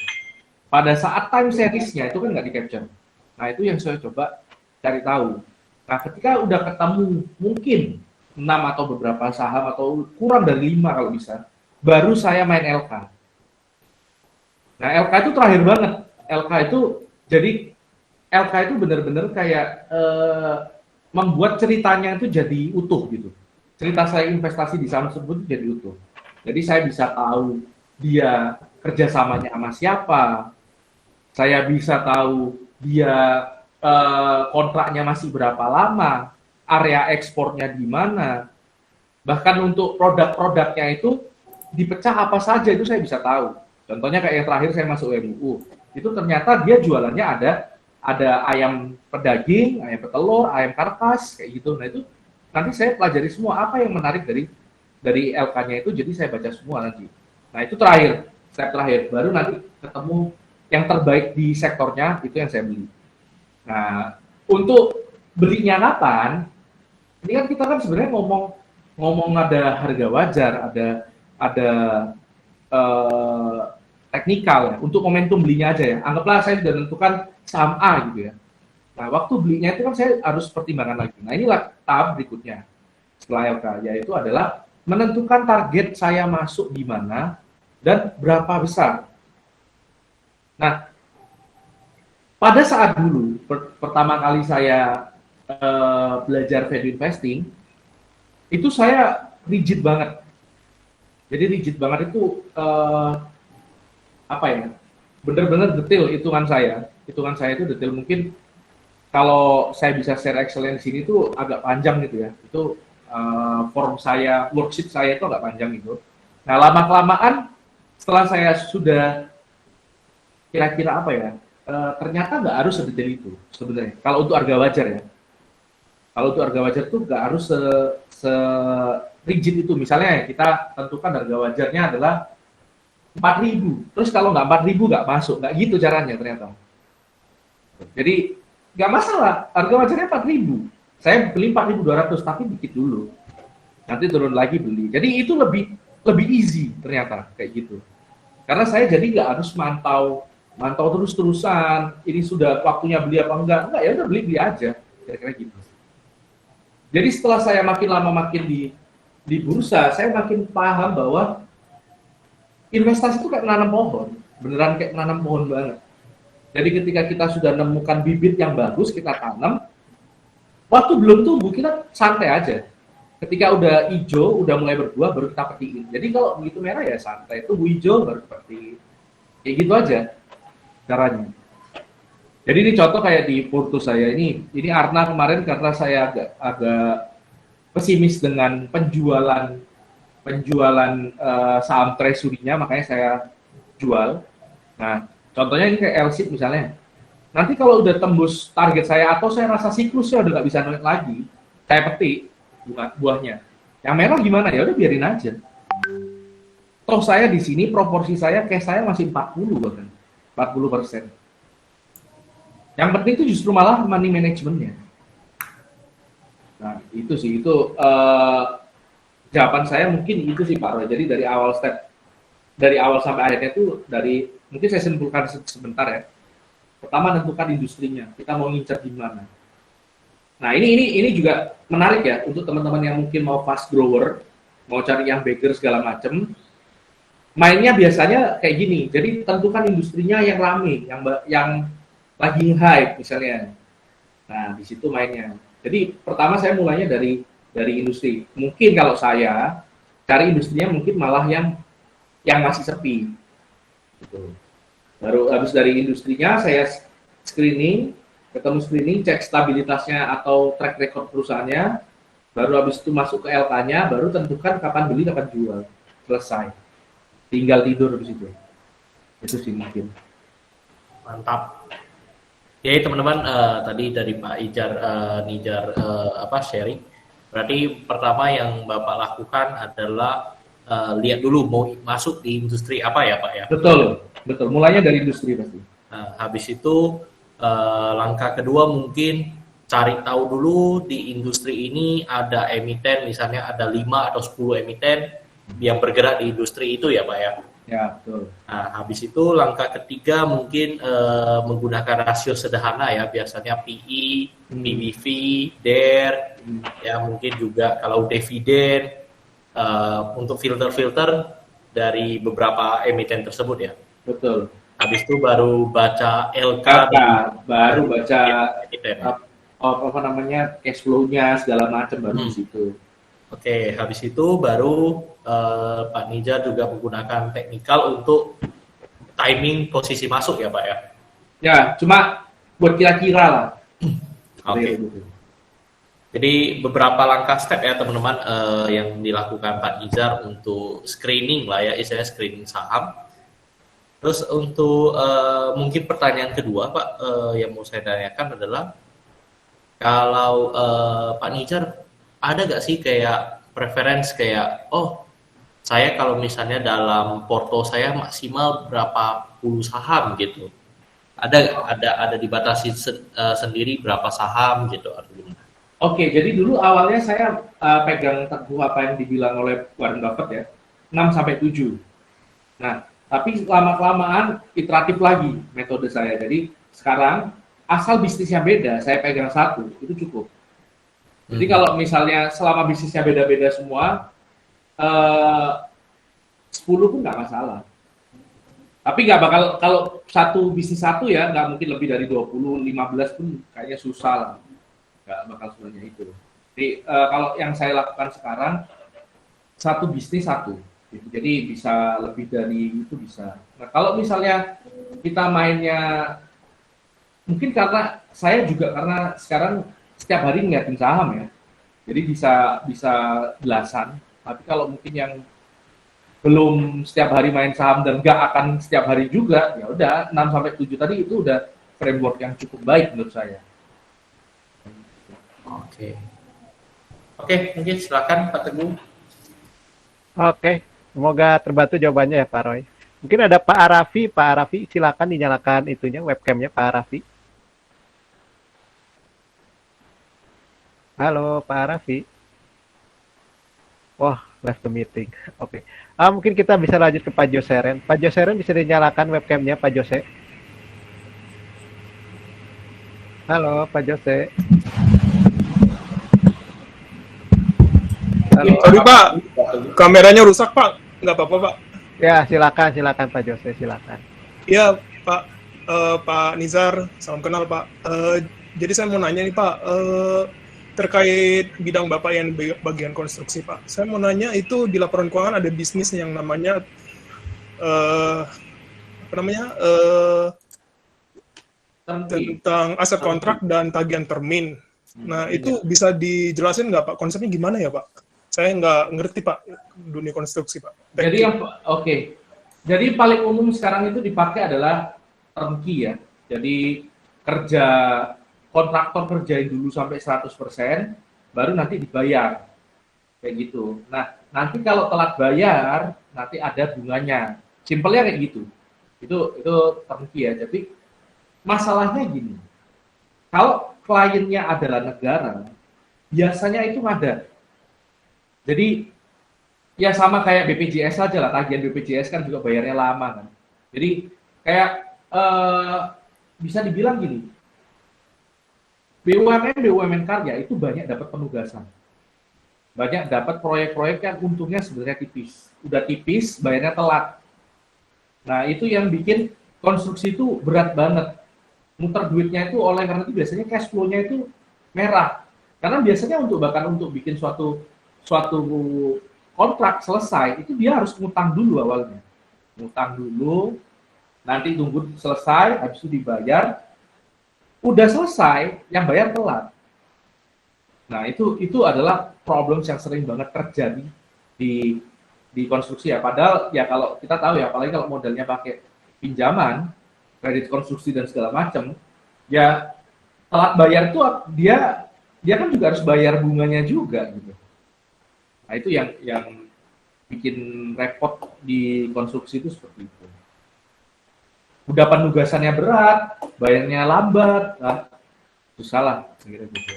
Pada saat time series-nya itu kan nggak di-capture. Nah, itu yang saya coba cari tahu. Nah, ketika udah ketemu mungkin 6 atau beberapa saham atau kurang dari 5 kalau bisa, baru saya main LK. Nah, LK itu terakhir banget. LK itu, jadi LK itu benar-benar kayak membuat ceritanya itu jadi utuh gitu. Cerita saya investasi di saham tersebut jadi utuh. Jadi saya bisa tahu dia kerjasamanya sama siapa, saya bisa tahu dia kontraknya masih berapa lama, area ekspornya di mana, bahkan untuk produk-produknya itu dipecah apa saja itu saya bisa tahu. Contohnya kayak yang terakhir saya masuk MUU, itu ternyata dia jualannya ada ayam pedaging, ayam petelur, ayam karkas kayak gitu. Nah itu nanti saya pelajari semua apa yang menarik dari LK-nya itu, jadi saya baca semua nanti. Nah itu terakhir, step terakhir, baru nanti ketemu yang terbaik di sektornya itu yang saya beli. Nah, untuk belinya kapan? Ini kan kita kan sebenarnya ngomong ada harga wajar, ada teknikal ya. Untuk momentum belinya aja ya. Anggaplah saya sudah menentukan saham A gitu ya. Nah, waktu belinya itu kan saya harus pertimbangan lagi. Nah, inilah tahap berikutnya setelah LK, yaitu adalah menentukan target saya masuk di mana dan berapa besar. Nah, pada saat dulu pertama kali saya belajar value investing, itu saya rigid banget. Jadi rigid banget itu apa ya? Benar-benar detail hitungan saya. Hitungan saya itu detail, mungkin kalau saya bisa share Excel di sini tuh agak panjang gitu ya. Itu form saya, worksheet saya itu agak panjang gitu. Nah, lama-kelamaan setelah saya sudah kira-kira apa ya? Ternyata nggak harus sedetail itu sebenarnya. Kalau untuk harga wajar ya. Kalau untuk harga wajar tuh nggak harus se rigid itu. Misalnya kita tentukan harga wajarnya adalah 4.000. Terus kalau nggak 4.000 nggak masuk. Nggak gitu caranya ternyata. Jadi nggak masalah. Harga wajarnya 4.000. Saya beli 4.200 tapi dikit dulu. Nanti turun lagi beli. Jadi itu lebih easy ternyata kayak gitu. Karena saya jadi nggak harus mantau terus-terusan, ini sudah waktunya beli apa enggak ya udah beli aja, kira-kira gitu. Jadi setelah saya makin lama makin di bursa, saya makin paham bahwa investasi itu kayak menanam pohon, beneran kayak menanam pohon banget. Jadi ketika kita sudah menemukan bibit yang bagus, kita tanam, waktu belum tumbuh kita santai aja. Ketika udah hijau, udah mulai berbuah, baru kita petiin. Jadi kalau begitu merah ya santai, tumbuh hijau baru petiin. Kayak gitu aja caranya. Jadi ini contoh kayak di porto saya ini Arna kemarin karena saya agak pesimis dengan penjualan saham treasury-nya, makanya saya jual. Nah, contohnya ini kayak LSIP misalnya. Nanti kalau udah tembus target saya atau saya rasa siklusnya udah nggak bisa naik lagi, saya petik buahnya. Yang merah gimana ya udah biarin aja. Toh saya di sini proporsi saya cash saya masih 40 bahkan. 40%. Yang penting itu justru malah money managementnya. Nah, itu sih, itu jawaban saya mungkin itu sih Pak Roy. Jadi dari awal sampai akhirnya itu mungkin saya simpulkan sebentar ya. Pertama tentukan industrinya, kita mau ngincer di mana. Nah, ini juga menarik ya untuk teman-teman yang mungkin mau fast grower, mau cari yang bagger segala macam. Mainnya biasanya kayak gini. Jadi tentukan industrinya yang rame, yang lagi hype misalnya. Nah, di situ mainnya. Jadi pertama saya mulainya dari industri. Mungkin kalau saya cari industrinya mungkin malah yang yang masih sepi. Gitu. Baru habis dari industrinya saya screening, cek stabilitasnya atau track record perusahaannya, baru habis itu masuk ke LK-nya, baru tentukan kapan beli, kapan jual. Selesai. Tinggal tidur habis itu. Itu sih mungkin. Mantap. Ya teman-teman, tadi dari Pak Nijar sharing. Berarti pertama yang Bapak lakukan adalah lihat dulu mau masuk di industri apa ya Pak ya? Betul. Mulainya dari industri pasti. Nah, habis itu langkah kedua mungkin cari tahu dulu di industri ini ada emiten, misalnya ada 5 atau 10 emiten yang bergerak di industri itu ya Pak ya? Ya, betul. Nah, habis itu langkah ketiga mungkin menggunakan rasio sederhana ya, biasanya PE, PBV, DER, ya mungkin juga kalau dividen untuk filter-filter dari beberapa emiten tersebut ya. Betul. Habis itu baru baca LK, baru baca emiten. apa namanya cash flow-nya segala macam baru di situ. Oke, habis itu baru Pak Nijar juga menggunakan teknikal untuk timing posisi masuk ya Pak ya? Ya, cuma buat kira-kira lah. Oke. Jadi beberapa langkah step ya teman-teman yang dilakukan Pak Nijar untuk screening lah ya, istilahnya screening saham. Terus untuk mungkin pertanyaan kedua Pak yang mau saya tanyakan adalah kalau Pak Nijar ada gak sih kayak preference kayak saya kalau misalnya dalam porto saya maksimal berapa puluh saham gitu, ada dibatasi sendiri berapa saham gitu atau gimana? Oke, jadi dulu awalnya saya pegang teguh apa yang dibilang oleh Warren Buffett ya, 6-7. Nah, tapi lama-kelamaan iteratif lagi metode saya. Jadi sekarang asal bisnisnya beda, saya pegang 1 itu cukup. Jadi kalau misalnya selama bisnisnya beda-beda semua, 10 pun nggak masalah. Tapi nggak bakal, kalau bisnis satu ya, nggak mungkin lebih dari 20, 15 pun kayaknya susah lah. Nggak bakal sebenarnya itu. Jadi kalau yang saya lakukan sekarang, 1 bisnis 1. Gitu. Jadi bisa lebih dari itu bisa. Nah kalau misalnya kita mainnya, mungkin karena saya juga karena sekarang setiap hari ngeliatin saham ya, jadi bisa belasan. Tapi kalau mungkin yang belum setiap hari main saham dan nggak akan setiap hari juga, ya udah 6-7 tadi itu udah framework yang cukup baik menurut saya. Oke, mungkin silakan Pak Teguh. Oke, semoga terbantu jawabannya ya Pak Roy. Mungkin ada Pak Arafi silakan dinyalakan itunya webcamnya Pak Arafi. Halo Pak Arafi. Wah, left the meeting. Oke. Mungkin kita bisa lanjut ke Pak Joseren. Pak Joseren bisa dinyalakan webcamnya Pak Jose. Halo Pak Jose. Halo. Sorry Pak, kameranya rusak Pak. Nggak apa-apa Pak. Ya silakan Pak Jose, silakan. Iya Pak, Pak Nizar, salam kenal Pak. Jadi saya mau nanya nih Pak, terkait bidang Bapak yang bagian konstruksi Pak. Saya mau nanya itu di laporan keuangan ada bisnis yang namanya tentang aset kontrak dan tagihan termin. Nah itu bisa dijelasin nggak Pak, konsepnya gimana ya Pak? Saya nggak ngerti Pak dunia konstruksi Pak. Jadi jadi paling umum sekarang itu dipakai adalah turnkey ya. Jadi kontraktor kerjain dulu sampai 100%, baru nanti dibayar. Kayak gitu. Nah, nanti kalau telat bayar, nanti ada bunganya. Simpelnya kayak gitu. Itu turnkey ya. Jadi, masalahnya gini. Kalau kliennya adalah negara, biasanya itu ada. Jadi, ya sama kayak BPJS aja lah. Tagihan BPJS kan juga bayarnya lama kan. Jadi, kayak bisa dibilang gini, BUMN karya itu banyak dapat penugasan. Banyak dapat proyek-proyek yang untungnya sebenarnya tipis. Udah tipis, bayarnya telat. Nah, itu yang bikin konstruksi itu berat banget. Muter duitnya itu karena itu biasanya cash flow-nya itu merah. Karena biasanya bahkan untuk bikin suatu kontrak selesai, itu dia harus ngutang dulu awalnya. ngutang dulu, nanti tunggu selesai, habis itu dibayar, udah selesai, yang bayar telat. Nah, itu adalah problem yang sering banget terjadi di konstruksi ya. Padahal ya kalau kita tahu ya, apalagi kalau modelnya pakai pinjaman, kredit konstruksi dan segala macam, ya telat bayar itu dia kan juga harus bayar bunganya juga gitu. Nah, itu yang bikin repot di konstruksi itu seperti itu. Udah penugasannya berat, bayarnya lambat, nah, susah lah kira-kira gitu.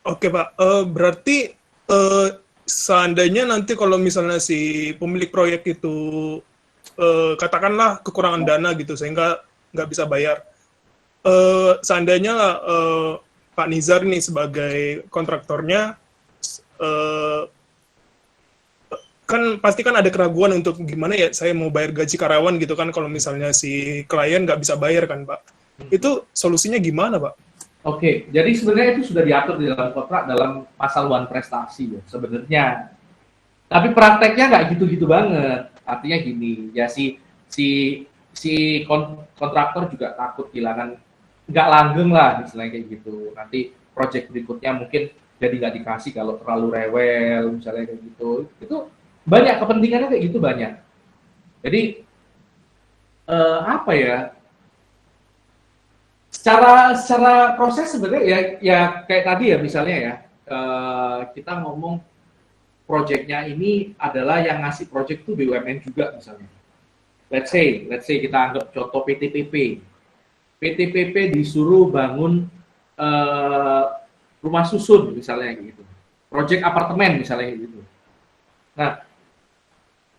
Oke Pak, berarti seandainya nanti kalau misalnya si pemilik proyek itu katakanlah kekurangan dana gitu sehingga nggak bisa bayar, seandainya Pak Nizar nih sebagai kontraktornya, kan pasti kan ada keraguan untuk gimana ya saya mau bayar gaji karyawan gitu kan kalau misalnya si klien nggak bisa bayar kan Pak. Itu solusinya gimana Pak? Oke, jadi sebenarnya itu sudah diatur di dalam kontrak dalam pasal 1 prestasi ya sebenarnya. Tapi prakteknya nggak gitu-gitu banget. Artinya gini, ya si kontraktor juga takut kehilangan, nggak langgeng lah misalnya kayak gitu. Nanti proyek berikutnya mungkin jadi nggak dikasih kalau terlalu rewel misalnya kayak gitu. Itu banyak kepentingannya kayak gitu banyak. Jadi apa ya? Secara proses sebenarnya ya kayak tadi ya misalnya ya kita ngomong proyeknya ini adalah yang ngasih proyek itu BUMN juga misalnya. Let's say kita anggap contoh PTPP. PTPP disuruh bangun rumah susun misalnya gitu. Proyek apartemen misalnya gitu. Nah,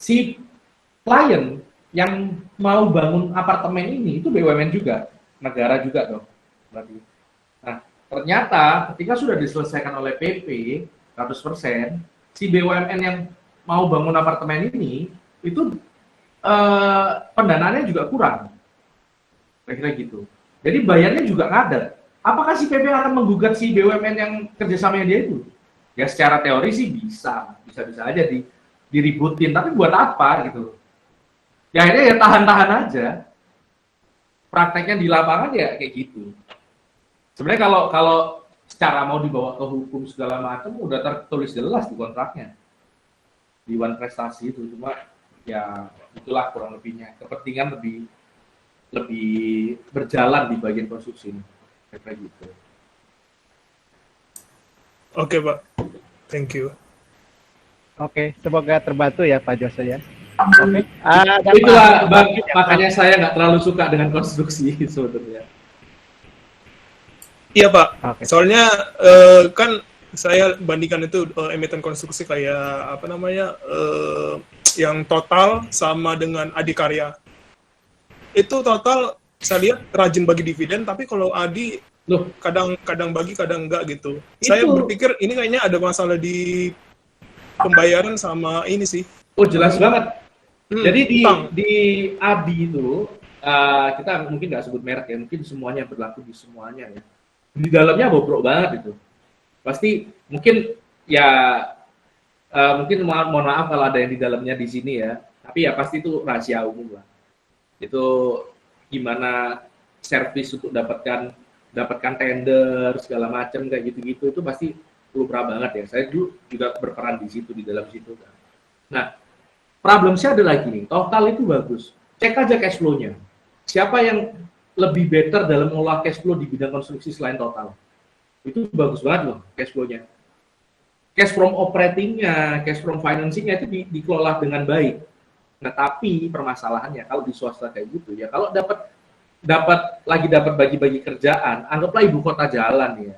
si klien yang mau bangun apartemen ini itu BUMN juga. Negara juga dong. Berarti. Nah, ternyata ketika sudah diselesaikan oleh PP 100%, si BUMN yang mau bangun apartemen ini itu pendanaannya juga kurang. Kira-kira gitu. Jadi bayarnya juga ngadat. Apakah si PP akan menggugat si BUMN yang kerjasamanya dia itu? Ya secara teori sih bisa aja diributin. Tapi buat apa gitu? Ya akhirnya ya tahan-tahan aja. Prakteknya di lapangan ya kayak gitu. Sebenarnya kalau secara mau dibawa ke hukum segala macam udah tertulis jelas di kontraknya. Di 1 prestasi itu cuma ya itulah kurang lebihnya. Kepentingan lebih berjalan di bagian konstruksi ini. Kayak gitu. Oke Pak, thank you. Oke, semoga terbantu ya Pak Jose ya. Oke. Itulah makanya saya nggak terlalu suka dengan konstruksi sebetulnya. Iya Pak, Oke. soalnya kan saya bandingkan itu emiten konstruksi kayak apa namanya yang total sama dengan Adikarya. Itu total saya lihat rajin bagi dividen, tapi kalau Adi kadang bagi kadang enggak gitu. Saya berpikir ini kayaknya ada masalah di pembayaran sama ini sih. Oh jelas banget. Jadi utang. di Adi itu kita mungkin nggak sebut merek ya, mungkin semuanya berlaku di semuanya ya. Di dalamnya bobrok banget itu. Pasti mungkin ya mungkin mohon maaf kalau ada yang di dalamnya di sini ya, tapi ya pasti itu rahasia umum lah. Itu gimana servis untuk dapatkan tender segala macam kayak gitu-gitu itu pasti lumrah banget ya. Saya dulu juga berperan di situ, di dalam situ kan. Nah, problemnya adalah gini, total itu bagus. Cek aja cash flow-nya. Siapa yang lebih better dalam mengolah cash flow di bidang konstruksi selain total? Itu bagus banget loh cash flow-nya. Cash from operating-nya, cash from financing-nya itu dikelola dengan baik. Nah, tapi permasalahannya kalau di swasta kayak gitu ya, kalau dapat bagi-bagi kerjaan, anggaplah ibu kota jalan ya.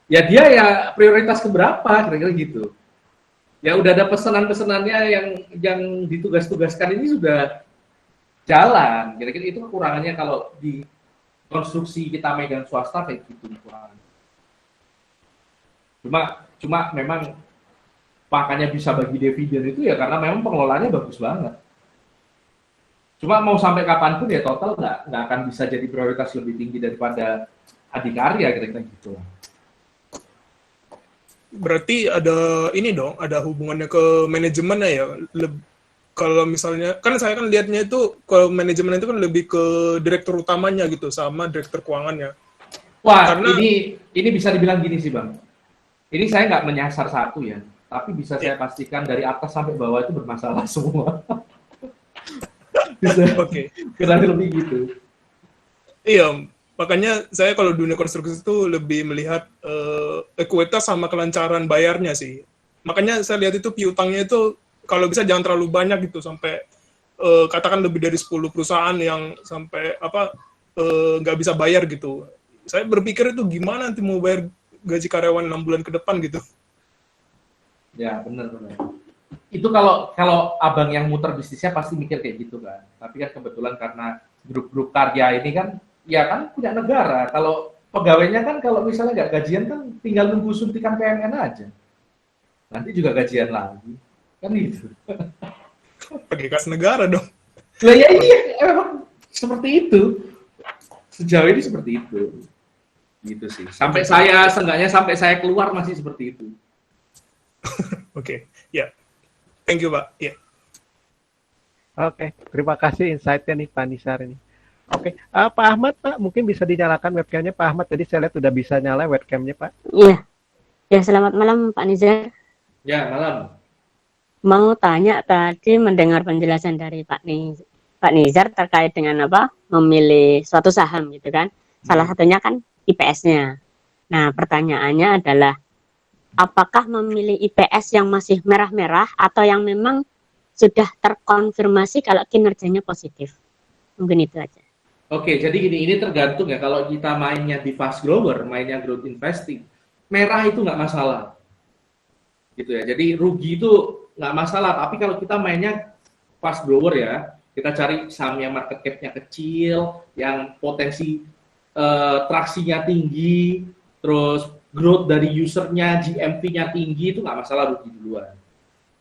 Ya dia ya prioritas keberapa kira-kira gitu. Ya udah ada pesanan-pesanannya yang ditugas-tugaskan ini sudah jalan. Kira-kira itu kekurangannya kalau di konstruksi kita megang swasta kayak gitu kekurangan. Cuma memang makanya bisa bagi dividen itu ya karena memang pengelolaannya bagus banget. Cuma mau sampai kapanpun ya total nggak akan bisa jadi prioritas lebih tinggi daripada Adikarya kira-kira gitu. Berarti ada ini dong, ada hubungannya ke manajemennya ya. kalau misalnya kan saya kan lihatnya itu kalau manajemen itu kan lebih ke direktur utamanya gitu sama direktur keuangannya. Wah, Karena ini bisa dibilang gini sih Bang. Ini saya nggak menyasar satu ya, tapi bisa saya pastikan dari atas sampai bawah itu bermasalah semua. Bisa oke. kurang lebih gitu. Iya, makanya saya kalau dunia konstruksi itu lebih melihat ekuitas sama kelancaran bayarnya sih. Makanya saya lihat itu piutangnya itu kalau bisa jangan terlalu banyak gitu sampai katakan lebih dari 10 perusahaan yang sampai nggak bisa bayar gitu. Saya berpikir itu gimana nanti mau bayar gaji karyawan 6 bulan ke depan gitu. Ya, benar. Itu kalau abang yang muter bisnisnya pasti mikir kayak gitu kan. Tapi kan kebetulan karena grup-grup karya ini kan ya kan punya negara. Kalau pegawainya kan kalau misalnya nggak gajian kan tinggal nunggu suntikan PMN aja. Nanti juga gajian lagi. Kan gitu. Pakai kas negara dong. Lah ya iya, emang seperti itu. Sejauh ini seperti itu. Gitu sih. Sampai saya keluar masih seperti itu. Oke, ya. Thank you, Pak. Ya. Oke, terima kasih insight-nya nih Pak Nizar ini. Oke, Pak Ahmad, Pak, mungkin bisa dinyalakan webcamnya Pak Ahmad. Tadi saya lihat udah bisa nyala webcamnya, Pak. Iya. Ya, selamat malam Pak Nizar. Ya, malam. Mau tanya tadi mendengar penjelasan dari Pak Nizar terkait dengan memilih suatu saham gitu kan. Salah satunya kan IPS-nya. Nah, pertanyaannya adalah apakah memilih IPS yang masih merah-merah atau yang memang sudah terkonfirmasi kalau kinerjanya positif? Mungkin itu aja. Oke, jadi ini tergantung ya. Kalau kita mainnya di fast grower, mainnya growth investing, merah itu nggak masalah. Gitu ya. Jadi rugi itu nggak masalah. Tapi kalau kita mainnya fast grower ya, kita cari saham yang market cap-nya kecil, yang potensi traksinya tinggi, terus growth dari usernya, GMV-nya tinggi, itu nggak masalah rugi duluan.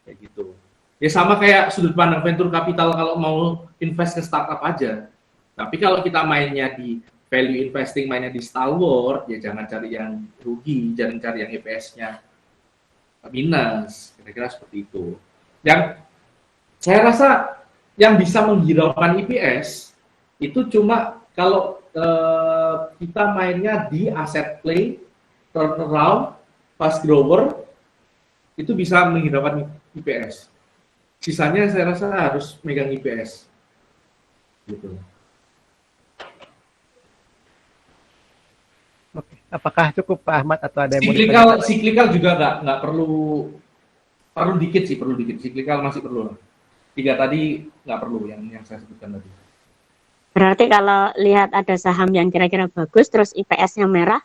Kayak gitu. Ya sama kayak sudut pandang venture capital kalau mau invest ke startup aja. Tapi kalau kita mainnya di value investing, mainnya di stalwart, ya jangan cari yang rugi, jangan cari yang EPS-nya minus. Kira-kira seperti itu. Yang saya rasa yang bisa menghiraukan EPS itu cuma kalau kita mainnya di asset play, turnaround, fast grower, itu bisa menghiraukan IPS. Sisanya saya rasa harus megang IPS. Gitu. Oke. Apakah cukup Pak Ahmad atau ada yang mau ditanyakan? Cyclical juga nggak perlu dikit sih, perlu dikit. Cyclical masih perlu. 3 tadi nggak perlu yang saya sebutkan tadi. Berarti kalau lihat ada saham yang kira-kira bagus, terus IPS-nya merah,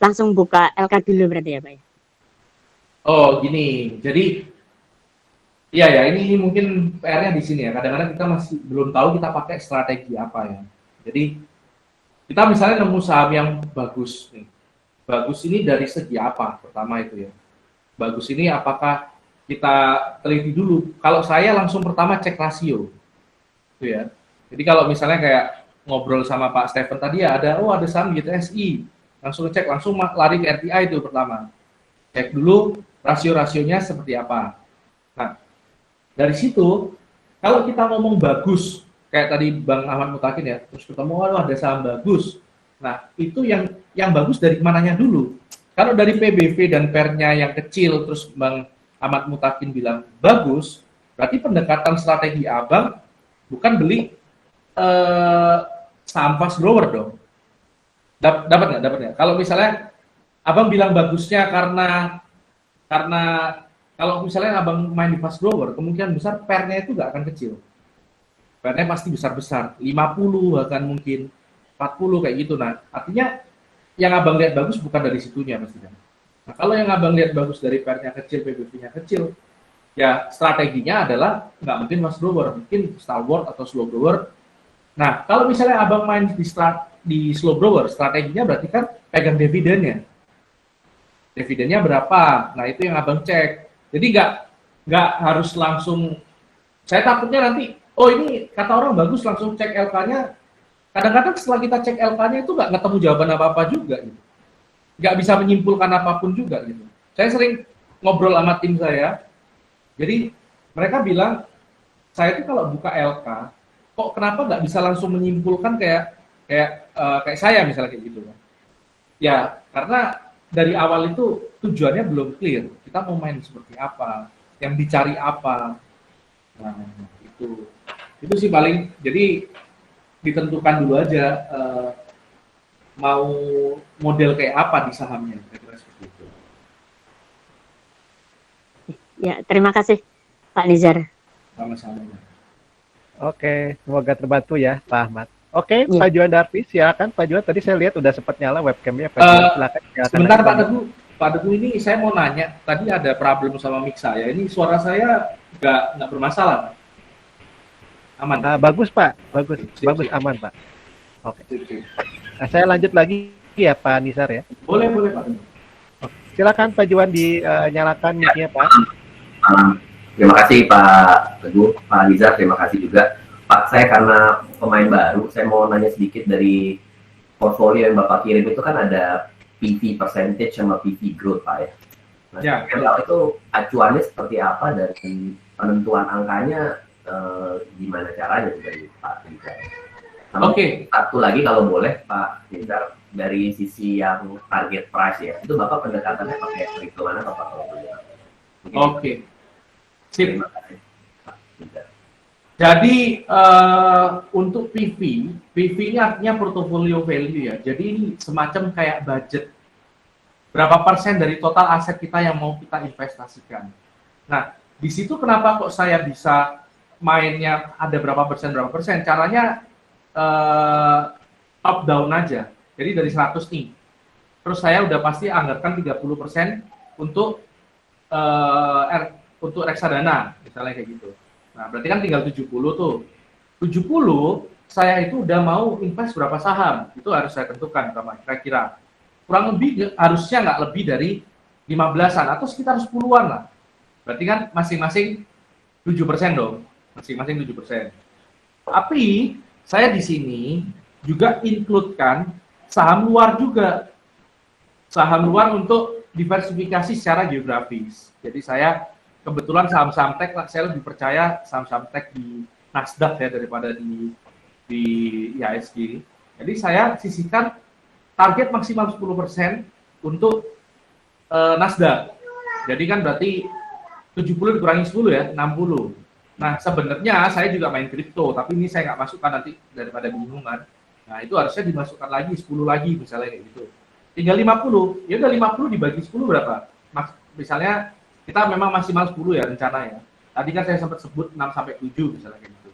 langsung buka LK dulu berarti ya Pak ya? Oh gini, jadi ya ini mungkin PR-nya di sini ya. Kadang-kadang kita masih belum tahu kita pakai strategi apa ya. Jadi kita misalnya nemu saham yang bagus nih. Bagus ini dari segi apa? Pertama itu ya. Bagus ini apakah kita teliti dulu. Kalau saya langsung pertama cek rasio. Itu ya. Jadi kalau misalnya kayak ngobrol sama Pak Stephen tadi ya ada saham gitu SI. Langsung cek, langsung lari ke RTI itu pertama. Cek dulu rasio-rasionya seperti apa. Nah, dari situ kalau kita ngomong bagus, kayak tadi Bang Ahmad Mutakin ya, terus ketemu ada saham bagus. Nah, itu yang bagus dari mananya dulu. Kalau dari PBV dan PER-nya yang kecil, terus Bang Ahmad Mutakin bilang bagus, berarti pendekatan strategi Abang bukan beli saham fast grower dong. Dapat nggak? Kalau misalnya Abang bilang bagusnya karena kalau misalnya Abang main di fast grower, kemungkinan besar PER-nya itu nggak akan kecil. PER-nya pasti besar-besar, 50 bahkan mungkin 40 kayak gitu. Nah, artinya yang Abang lihat bagus bukan dari situnya pastinya. Nah, kalau yang Abang lihat bagus dari PER-nya kecil, PBV-nya kecil, ya strateginya adalah nggak mungkin fast grower, mungkin stalwart atau slow grower. Nah, kalau misalnya Abang main di slow grower, strateginya berarti kan pegang dividennya. Dividennya berapa? Nah, itu yang Abang cek. Jadi nggak harus langsung, saya takutnya nanti, ini kata orang bagus, langsung cek LK-nya. Kadang-kadang setelah kita cek LK-nya itu nggak ketemu jawaban apa-apa juga. Gitu. Nggak bisa menyimpulkan apapun juga. Gitu. Saya sering ngobrol sama tim saya, jadi mereka bilang, saya tuh kalau buka LK, kok kenapa nggak bisa langsung menyimpulkan kayak saya misalnya kayak gitu kan? Ya, karena dari awal itu tujuannya belum clear. Kita mau main seperti apa, yang dicari apa. Nah, itu sih paling. Jadi ditentukan dulu aja mau model kayak apa di sahamnya, kira-kira seperti itu. Ya, terima kasih Pak Nizar. Sama-sama. Oke, semoga terbantu ya Pak Ahmad. Oke, Iya. Pak Juan Darvis, silakan Pak Juan. Tadi saya lihat udah sempat nyala webcamnya. Pak Juan, silakan. Sebentar Pak Teguh ini saya mau nanya. Tadi ada problem sama mic saya. Ini suara saya nggak bermasalah, Pak? Aman. Bagus Pak, bagus, Sip, bagus, sip. aman Pak. Oke. Nah, saya lanjut lagi ya Pak Nizar ya. Boleh Pak. Silakan Pak Juan dinyalakan mic-nya Pak. Terima kasih Pak Teguh, Pak Nizar, terima kasih juga. Pak, saya karena pemain baru, saya mau nanya sedikit dari portfolio yang Bapak kirim itu kan ada PV percentage sama PV growth Pak ya. Nah, Ya. kalau itu acuannya seperti apa dari penentuan angkanya, gimana caranya dari Pak Nizar? Oke. Satu lagi kalau boleh Pak Nizar, dari sisi yang target price ya, itu Bapak pendekatannya pakai trik mana Bapak kalau boleh? Oke. Sip. Terima kasih Pak Nizar. Jadi untuk PV ini artinya portfolio value ya. Jadi ini semacam kayak budget. Berapa persen dari total aset kita yang mau kita investasikan. Nah, di situ kenapa kok saya bisa mainnya ada berapa persen. Caranya top down aja. Jadi dari 100 nih. Terus saya udah pasti anggarkan 30% untuk reksadana, misalnya kayak gitu. Nah, berarti kan tinggal 70 tuh. 70 saya itu udah mau invest berapa saham. Itu harus saya tentukan kira-kira. Kurang lebih harusnya nggak lebih dari 15-an atau sekitar 10-an lah. Berarti kan masing-masing 7% dong. Masing-masing 7%. Tapi saya di sini juga include-kan saham luar juga. Saham luar untuk diversifikasi secara geografis. Jadi saya kebetulan saham-saham tech saya lebih percaya saham-saham tech di Nasdaq ya daripada di IHSG. Jadi saya sisihkan target maksimal 10% untuk Nasdaq. Jadi kan berarti 70 dikurangi 10 ya, 60. Nah, sebenarnya saya juga main kripto, tapi ini saya nggak masukkan nanti daripada bingungan. Nah, itu harusnya dimasukkan lagi 10 lagi misalnya kayak gitu. Tinggal 50. Ya udah 50 dibagi 10 berapa? Misalnya kita memang maksimal 10 ya rencana ya. Tadi kan saya sempat sebut 6 sampai 7 misalnya kayak gitu.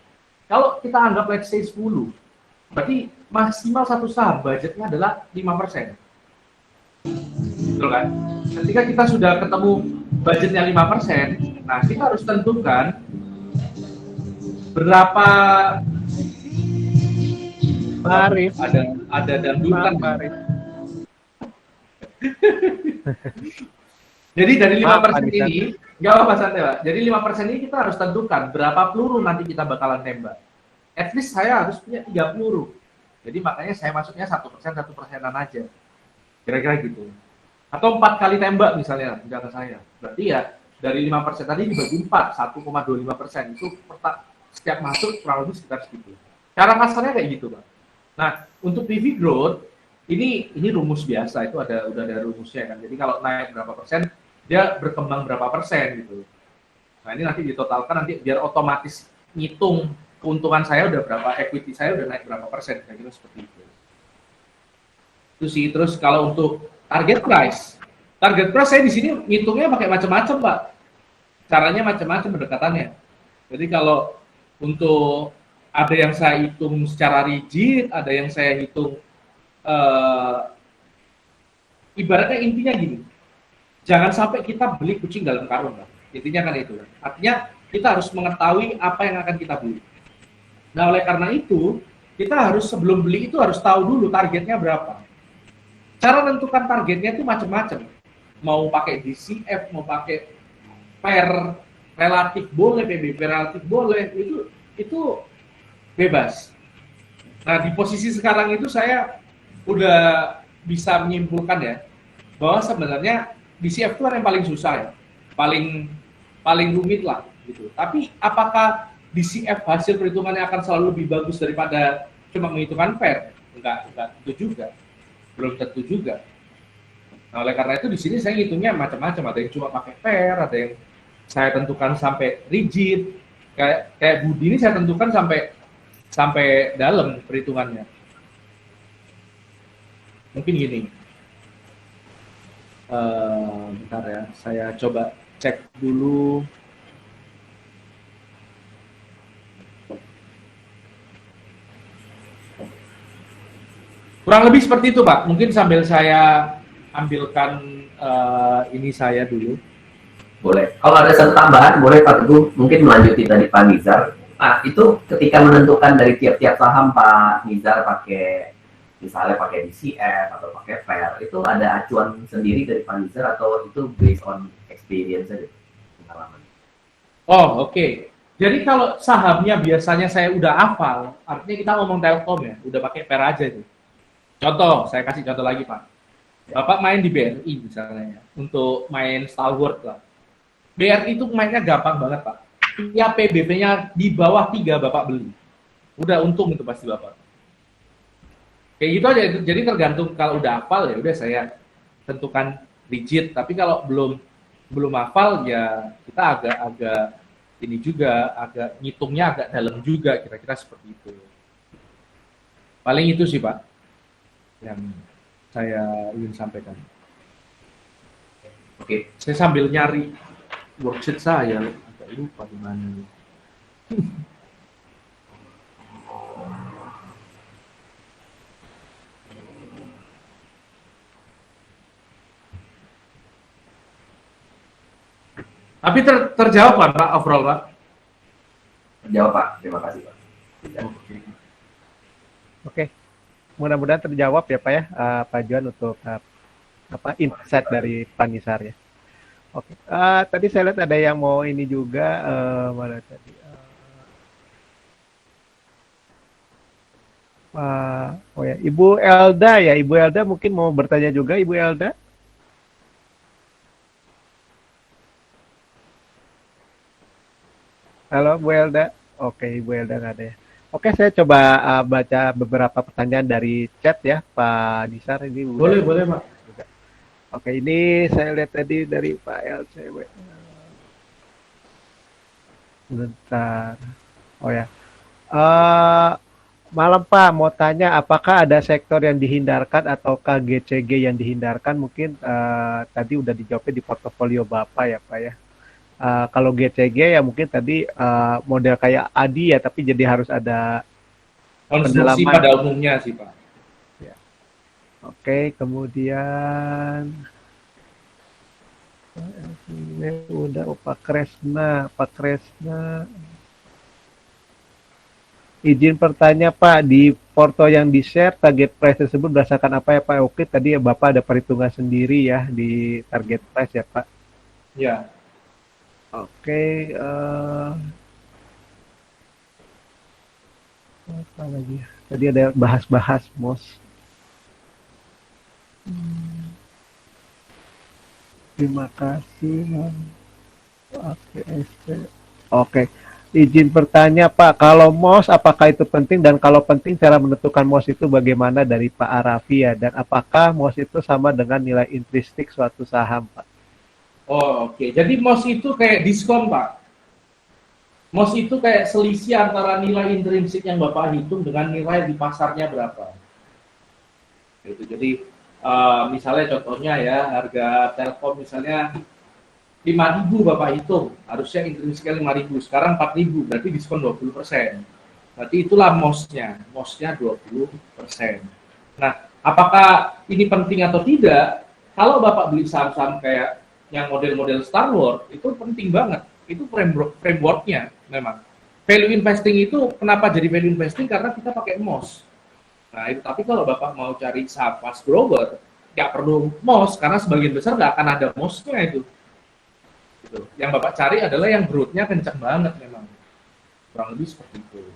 Kalau kita anggap let's say 10, berarti maksimal satu saham budgetnya adalah 5%. Betul kan? Ketika kita sudah ketemu budgetnya 5%, nah kita harus tentukan berapa Arif. Ada dangdutan Pak Arif. Jadi dari 5% ini, nggak apa-apa santai Pak. Jadi 5% ini kita harus tentukan berapa peluru nanti kita bakalan tembak. At least saya harus punya 3 peluru. Jadi makanya saya masuknya 1%-1%an aja. Kira-kira gitu. Atau 4 kali tembak misalnya, senjata saya. Berarti ya dari 5% tadi dibagi 4, 1,25%. Itu setiap masuk kurang lebih sekitar segitu. Cara kasarnya kayak gitu Pak. Nah, untuk PV growth, ini rumus biasa, itu udah ada rumusnya kan. Jadi kalau naik berapa persen, dia berkembang berapa persen gitu. Nah ini nanti ditotalkan nanti biar otomatis ngitung keuntungan saya udah berapa, equity saya udah naik berapa persen, kayak gitu seperti itu. Itu sih. Terus kalau untuk target price saya di sini ngitungnya pakai macam-macam Pak. Caranya macam-macam pendekatannya. Jadi kalau untuk ada yang saya hitung secara rigid, ada yang saya hitung ibaratnya intinya gini, jangan sampai kita beli kucing dalam karung, Pak. Intinya kan itu. Artinya kita harus mengetahui apa yang akan kita beli. Nah oleh karena itu kita harus sebelum beli itu harus tahu dulu targetnya berapa. Cara menentukan targetnya itu macam-macam. Mau pakai DCF, mau pakai pair relatif boleh, PBB relatif boleh, itu bebas. Nah di posisi sekarang itu saya udah bisa menyimpulkan ya bahwa sebenarnya DCF itu yang paling susah ya, paling rumit lah gitu. Tapi apakah DCF hasil perhitungannya akan selalu lebih bagus daripada cuma menghitungkan fair? Enggak tentu juga. Belum tentu juga. Nah, oleh karena itu di sini saya ngitungnya macam-macam. Ada yang cuma pakai fair, ada yang saya tentukan sampai rigid. Kayak Budi ini saya tentukan sampai dalam perhitungannya. Mungkin gini. Bentar ya, saya coba cek dulu. Kurang lebih seperti itu, Pak. Mungkin sambil saya ambilkan ini saya dulu. Boleh. Kalau ada satu tambahan, boleh Pak Teguh mungkin melanjuti tadi Pak Nizar. Pak, itu ketika menentukan dari tiap-tiap saham Pak Nizar pakai, misalnya pakai DCF atau pakai fair, itu ada acuan sendiri dari Pak Nizar atau itu based on experience saja, pengalaman? Oh, oke. Jadi kalau sahamnya biasanya saya udah hafal, artinya kita ngomong Telkom ya, udah pakai fair aja itu. Contoh, saya kasih contoh lagi Pak. Bapak main di BRI misalnya ya, untuk main stalwart lah. BRI itu mainnya gampang banget Pak. Ya PBB-nya di bawah 3 Bapak beli. Udah untung itu pasti Bapak. Kayak gitu aja. Jadi tergantung kalau udah hafal ya udah saya tentukan rigid. Tapi kalau belum hafal ya kita agak ini juga agak ngitungnya agak dalam juga kira-kira seperti itu. Paling itu sih Pak yang saya ingin sampaikan. Oke. Saya sambil nyari worksheet saya, agak lupa di mana. Tapi terjawab kan Pak overall Pak? Terjawab Pak, terima kasih Pak. Oke. Mudah-mudahan terjawab ya Pak ya, Pak Juan untuk insight dari Pak Nizar ya. Oke. Tadi saya lihat ada yang mau ini juga, mana tadi? Oh ya, Ibu Elda ya, Ibu Elda mungkin mau bertanya juga, Ibu Elda. Halo, Bu Elda. Oke, Ibu Elda nggak ada ya. Oke, saya coba baca beberapa pertanyaan dari chat ya, Pak Nizar. Ini boleh, Pak. Oke, ini saya lihat tadi dari Pak LCW. Bentar. Oh ya. Malam Pak, mau tanya apakah ada sektor yang dihindarkan ataukah GCG yang dihindarkan? Mungkin tadi udah dijawabnya di portofolio Bapak ya Pak ya. Kalau GCG ya mungkin tadi model kayak ADI ya, tapi jadi harus ada konstruksi pada umumnya sih Pak. Ya. Oke, kemudian ini udah Pak Kresna. Izin bertanya Pak, di porto yang di-share target price tersebut berdasarkan apa ya Pak? Oke, tadi ya Bapak ada perhitungan sendiri ya di target price ya Pak? Ya. Oke, apa lagi? Tadi ada bahas-bahas MOS. Terima kasih. Oke. Izin bertanya Pak, kalau MOS apakah itu penting dan kalau penting cara menentukan MOS itu bagaimana dari Pak Arafi ya, dan apakah MOS itu sama dengan nilai intrinsik suatu saham Pak? Oh, oke. Jadi MOS itu kayak diskon, Pak. MOS itu kayak selisih antara nilai intrinsik yang Bapak hitung dengan nilai di pasarnya berapa. Gitu. Jadi, misalnya contohnya ya, harga Telkom misalnya 5.000 Bapak hitung. Harusnya intrinsiknya 5.000. Sekarang 4.000, berarti diskon 20%. Berarti itulah MOS-nya. MOS-nya 20%. Nah, apakah ini penting atau tidak? Kalau Bapak beli saham-saham kayak yang model-model Star Wars itu penting banget. Itu framework-nya memang. Value investing itu kenapa jadi value investing? Karena kita pakai MOS. Nah, itu tapi kalau Bapak mau cari saham fast grower, nggak perlu MOS karena sebagian besar nggak akan ada MOS-nya itu. Gitu. Yang Bapak cari adalah yang growth-nya kencang banget memang. Kurang lebih seperti itu.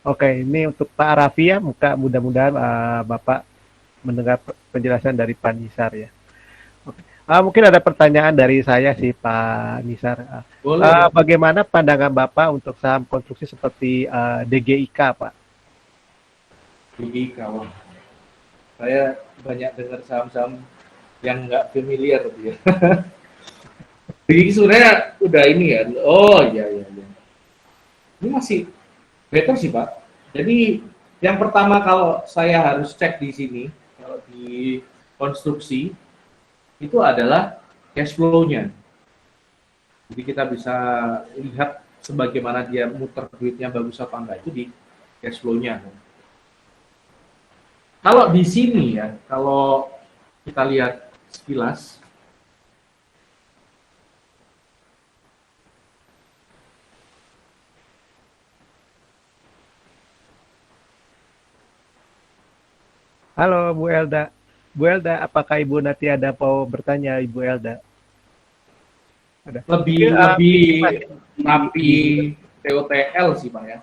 Oke, ini untuk Pak Arafi ya, mudah-mudahan Bapak mendengar penjelasan dari Pak Nizar ya. Mungkin ada pertanyaan dari saya sih Pak Nizar. Boleh. Bagaimana pandangan Bapak untuk saham konstruksi seperti DGIK, Pak? DGIK, wah. Saya banyak dengar saham-saham yang nggak familiar dia. DGIK sebenarnya udah ini ya. Oh iya. Ini masih better sih Pak. Jadi yang pertama kalau saya harus cek di sini, kalau di konstruksi, itu adalah cash flow-nya. Jadi kita bisa lihat sebagaimana dia muter duitnya bagus apa enggak itu di cash flow-nya. Kalau di sini ya, kalau kita lihat sekilas, Halo Bu Elda. Bu Elda, apakah Ibu nanti ada mau bertanya Ibu Elda? Ada. lebih rapi TOTL sih Pak ya.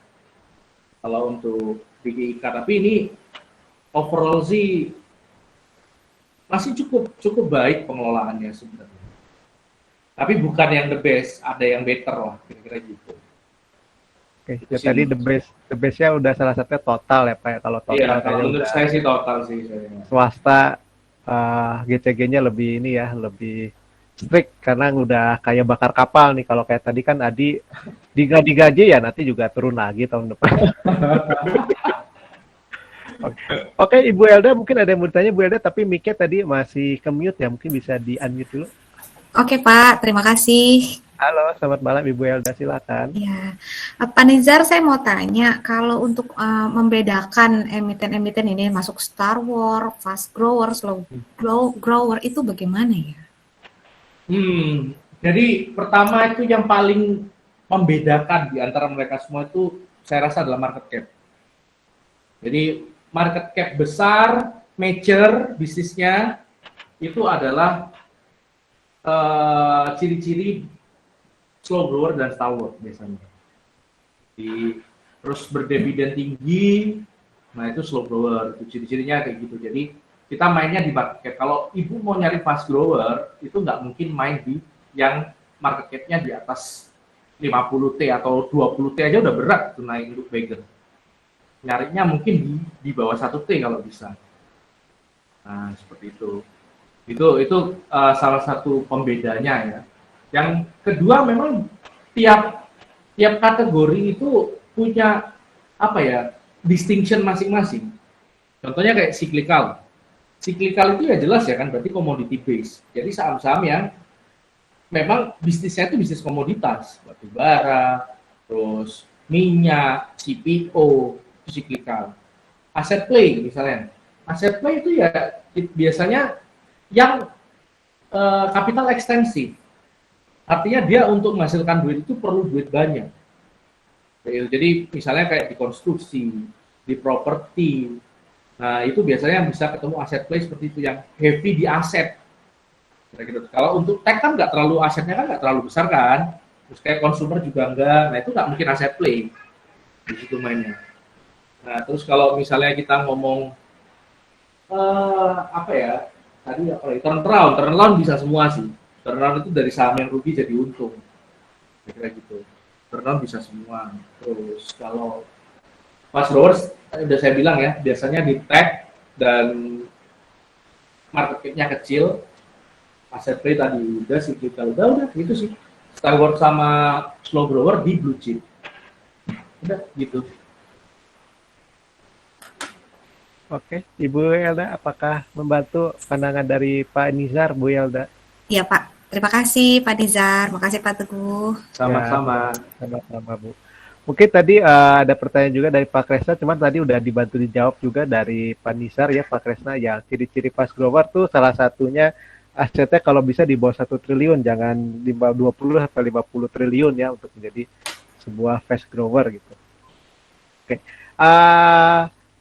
Kalau untuk DGIK, tapi ini overall sih masih cukup baik pengelolaannya sebenarnya. Tapi bukan yang the best, ada yang better lah kira-kira gitu. Oke, ya tadi the bestnya udah salah satunya total ya Pak ya. Kalau total Iya, kalau menurut saya sih total sih. Swasta GCG-nya lebih ini ya, lebih strict karena udah kayak bakar kapal nih. Kalau kayak tadi kan Adi digaji ya nanti juga turun lagi tahun depan. Oke, Ibu Elda mungkin ada yang mau ditanya Bu Elda, tapi mic-nya tadi masih ke-mute ya, mungkin bisa di-unmute dulu. Oke Pak, terima kasih. Halo, selamat malam Ibu Elda, silakan. Ya, Pak Nizar, saya mau tanya, kalau untuk membedakan emiten-emiten ini masuk Star Wars, fast grower, slow grower itu bagaimana ya? Jadi pertama itu yang paling membedakan di antara mereka semua itu saya rasa adalah market cap. Jadi market cap besar, mature bisnisnya itu adalah ciri-ciri slow grower dan stalwart biasanya. Terus berdividen tinggi, nah itu slow grower, itu ciri-cirinya kayak gitu. Jadi kita mainnya di market cap. Kalau ibu mau nyari fast grower, itu nggak mungkin main di yang market cap-nya di atas 50T atau 20T aja udah berat tuh naik untuk Bagger. Nyarinya mungkin di bawah 1T kalau bisa. Nah, seperti itu. Itu salah satu pembedanya ya. Yang kedua memang tiap kategori itu punya apa ya, distinction masing-masing. Contohnya kayak cyclical. Cyclical itu ya jelas ya kan, berarti commodity base. Jadi saham-saham yang memang bisnisnya itu bisnis komoditas, batu bara, terus minyak, CPO, itu cyclical. Asset play misalnya. Asset play itu ya biasanya yang capital ekstensif. Artinya dia untuk menghasilkan duit itu perlu duit banyak. Jadi misalnya kayak di konstruksi, di properti. Nah itu biasanya bisa ketemu aset play seperti itu yang heavy di aset. Kira-kira. Kalau untuk tech kan nggak terlalu asetnya kan nggak terlalu besar kan. Terus kayak consumer juga enggak. Nah itu nggak mungkin aset play di situ mainnya. Nah terus kalau misalnya kita ngomong apa ya tadi apa ya, turnaround bisa semua sih. Turnaround itu dari saham yang rugi jadi untung, kira-kira gitu. Turnaround bisa semua. Terus kalau fast growers, udah saya bilang ya, biasanya di tech dan market cap-nya kecil, asset play tadi udah sih kita udah gitu sih. Star Wars sama slow grower di blue chip, udah gitu. Oke, Ibu Elda, apakah membantu pandangan dari Pak Nizar, Bu Elda? Iya Pak. Terima kasih Pak Nizar, makasih Pak Teguh. Sama-sama. Sama-sama Bu. Mungkin tadi ada pertanyaan juga dari Pak Kresna, cuman tadi udah dibantu dijawab juga dari Pak Nizar ya Pak Kresna, ya ciri-ciri fast grower tuh salah satunya asetnya kalau bisa di bawah 1 triliun, jangan di bawah 20 sampai 50 triliun ya untuk menjadi sebuah fast grower gitu. Oke.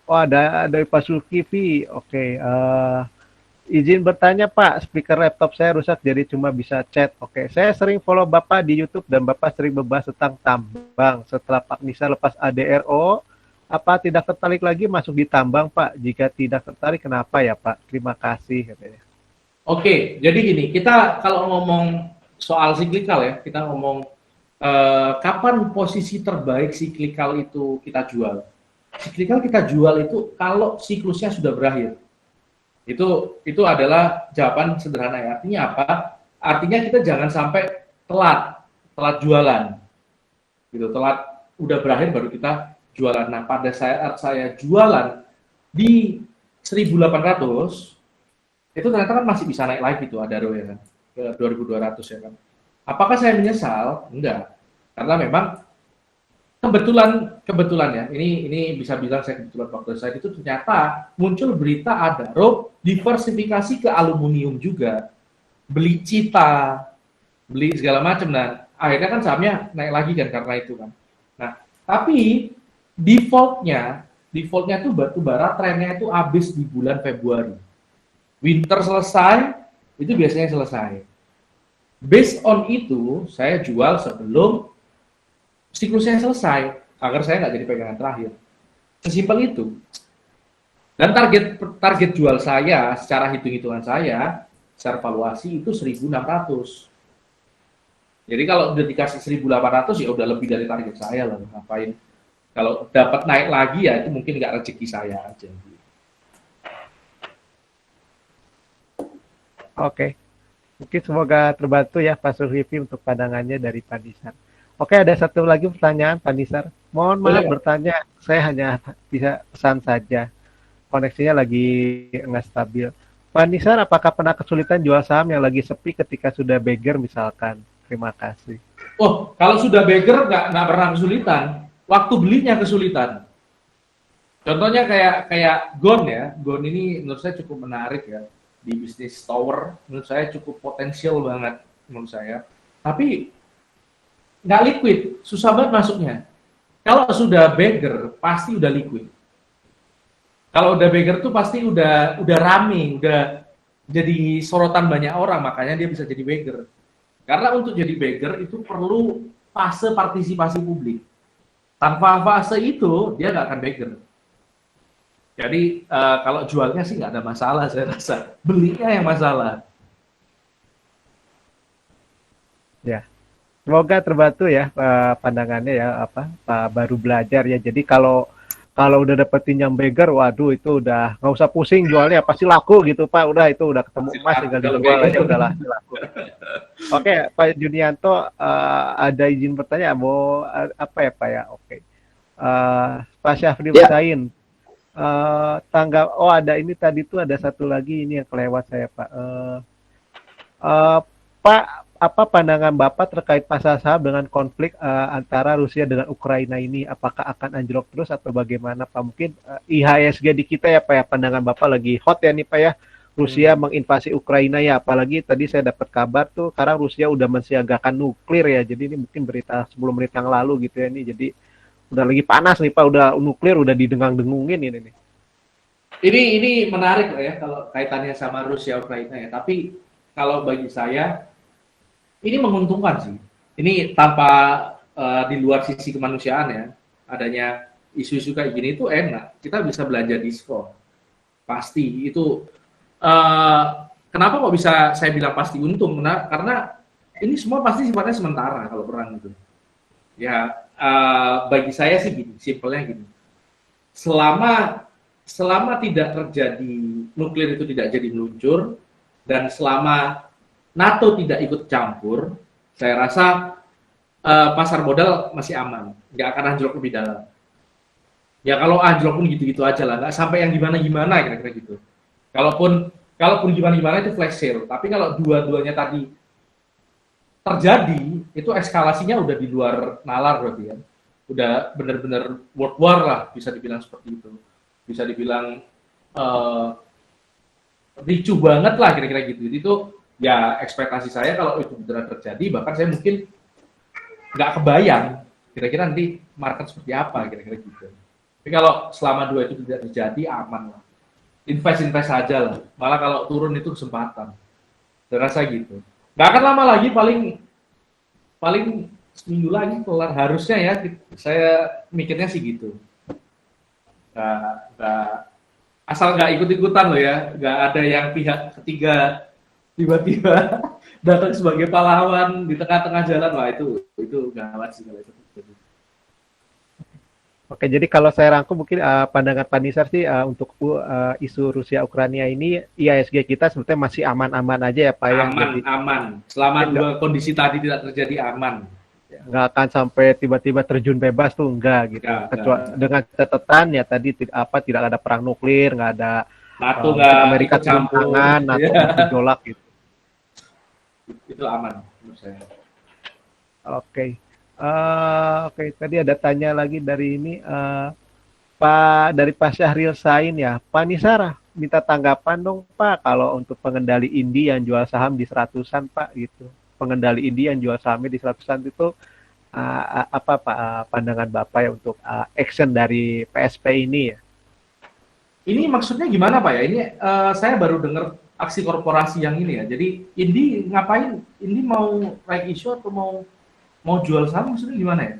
Oh ada dari Pak Zulkifli. Oke. Izin bertanya Pak, speaker laptop saya rusak jadi cuma bisa chat. Oke, saya sering follow Bapak di YouTube dan Bapak sering membahas tentang tambang. Setelah Pak Nizar lepas ADRO, apa tidak tertarik lagi masuk di tambang Pak? Jika tidak tertarik kenapa ya Pak? Terima kasih katanya. Oke, jadi gini, kita kalau ngomong soal siklikal ya, kita ngomong kapan posisi terbaik siklikal itu kita jual. Siklikal kita jual itu kalau siklusnya sudah berakhir. Itu adalah jawaban sederhana ya. Artinya apa? Artinya kita jangan sampai telat jualan. Gitu, telat udah berakhir baru kita jualan. Nah, pada saat saya jualan di 1.800 itu ternyata kan masih bisa naik lagi tuh Adaro ya kan, ke 2.200 ya kan. Apakah saya menyesal? Enggak. Karena memang kebetulan ya, ini bisa bilang saya kebetulan waktu saya itu ternyata muncul berita Adaro diversifikasi ke aluminium juga. Beli Cita, beli segala macam. Nah, akhirnya kan sahamnya naik lagi kan karena itu kan. Nah, tapi defaultnya tuh batu bara trennya itu habis di bulan Februari. Winter selesai, itu biasanya selesai. Based on itu, saya jual sebelum siklusnya selesai, agar saya nggak jadi pegangan terakhir. Sesimpel itu. Dan target jual saya, secara hitung-hitungan saya, secara valuasi itu 1.600. Jadi kalau udah dikasih 1.800 ya udah lebih dari target saya lah. Ngapain? Kalau dapat naik lagi ya itu mungkin nggak rezeki saya aja. Oke. Mungkin semoga terbantu ya Pak Zulkifli untuk pandangannya dari Pak Nizar. Oke, ada satu lagi pertanyaan Pak Nizar. Mohon maaf bertanya, saya hanya bisa pesan saja. Koneksinya lagi nggak stabil. Pak Nizar, apakah pernah kesulitan jual saham yang lagi sepi ketika sudah beggar misalkan? Terima kasih. Oh, kalau sudah beggar nggak pernah kesulitan. Waktu belinya kesulitan. Contohnya kayak Gon ya. Gon ini menurut saya cukup menarik ya. Di bisnis tower, menurut saya cukup potensial banget menurut saya. Tapi nggak liquid, susah banget masuknya. Kalau sudah beggar, pasti udah liquid. Kalau udah beggar tuh pasti udah rame, udah jadi sorotan banyak orang, makanya dia bisa jadi beggar. Karena untuk jadi beggar itu perlu fase partisipasi publik. Tanpa fase itu, dia nggak akan beggar. Jadi kalau jualnya sih nggak ada masalah saya rasa, belinya yang masalah. Ya, semoga terbantu ya pandangannya ya Pak baru belajar ya. Jadi kalau udah dapetin yang beggar, waduh itu udah nggak usah pusing jualnya pasti laku gitu Pak. Udah itu udah ketemu emas tinggal dijual aja udah laku. Oke, Pak Junianto ada izin bertanya mau apa ya Pak ya? Oke, Pak Syafri Husain. Ada ini tadi tuh ada satu lagi ini yang kelewat saya Pak. Pak, apa pandangan Bapak terkait pasar saham dengan konflik antara Rusia dengan Ukraina ini? Apakah akan anjlok terus atau bagaimana Pak? Mungkin IHSG di kita ya Pak ya, pandangan Bapak lagi hot ya nih Pak ya. Rusia menginvasi Ukraina ya, apalagi tadi saya dapat kabar tuh sekarang Rusia udah mensiagakan nuklir ya. Jadi ini mungkin berita 10 menit yang lalu gitu ya nih. Jadi udah lagi panas nih Pak, udah nuklir udah didengang-dengungin ini nih. Ini menarik lah ya kalau kaitannya sama Rusia Ukraina ya. Tapi kalau bagi saya ini menguntungkan sih. Ini tanpa di luar sisi kemanusiaan ya. Adanya isu-isu kayak gini itu enak. Kita bisa belanja diskon. Pasti itu. Kenapa kok bisa saya bilang pasti untung? Karena ini semua pasti sifatnya sementara kalau perang itu. Ya bagi saya sih gini, simpelnya gini. Selama tidak terjadi nuklir itu tidak jadi meluncur dan selama NATO tidak ikut campur, saya rasa pasar modal masih aman, nggak akan anjlok lebih dalam. Ya kalau anjlok pun gitu-gitu aja lah, nggak sampai yang gimana-gimana kira-kira gitu. Kalaupun gimana-gimana itu flash sale, tapi kalau dua-duanya tadi terjadi, itu eskalasinya udah di luar nalar berarti ya. Udah benar-benar world war lah, bisa dibilang seperti itu. Bisa dibilang ricuh banget lah kira-kira gitu. Itu ya ekspektasi saya kalau itu benar terjadi, bahkan saya mungkin nggak kebayang kira-kira nanti market seperti apa kira-kira gitu. Tapi kalau selama dua itu tidak terjadi, aman lah. Invest aja lah. Malah kalau turun itu kesempatan. Saya rasa gitu. Nggak akan lama lagi, paling seminggu lagi kelar harusnya ya. Saya mikirnya sih gitu. Asal nggak ikut-ikutan loh ya. Nggak ada yang pihak ketiga tiba-tiba datang sebagai pahlawan di tengah-tengah jalan, wah itu gawat sih kalau itu. Oke, jadi kalau saya rangkum mungkin pandangan Pak Nizar sih untuk isu Rusia Ukraina ini IHSG kita sebetulnya masih aman-aman aja ya Pak ya. Aman. Selama dua kondisi tadi tidak terjadi, aman. Nggak akan sampai tiba-tiba terjun bebas tuh enggak gitu. Kecuali dengan catatan ya tadi tidak ada perang nuklir, nggak ada NATO nggak Amerika turun tangan atau gejolak gitu. Itu aman menurut saya. Oke. Oke, tadi ada tanya lagi dari ini Pak Syahril Sain ya. Pak Nizar minta tanggapan dong Pak kalau untuk pengendali Indi yang jual saham di 100-an Pak gitu. Pengendali Indi yang jual sahamnya di 100-an itu apa Pak pandangan Bapak ya untuk action dari PSP ini ya? Ini maksudnya gimana Pak ya? Ini saya baru dengar aksi korporasi yang ini ya. Jadi Indi ngapain? Indi mau right issue atau mau jual saham, maksudnya gimana ya?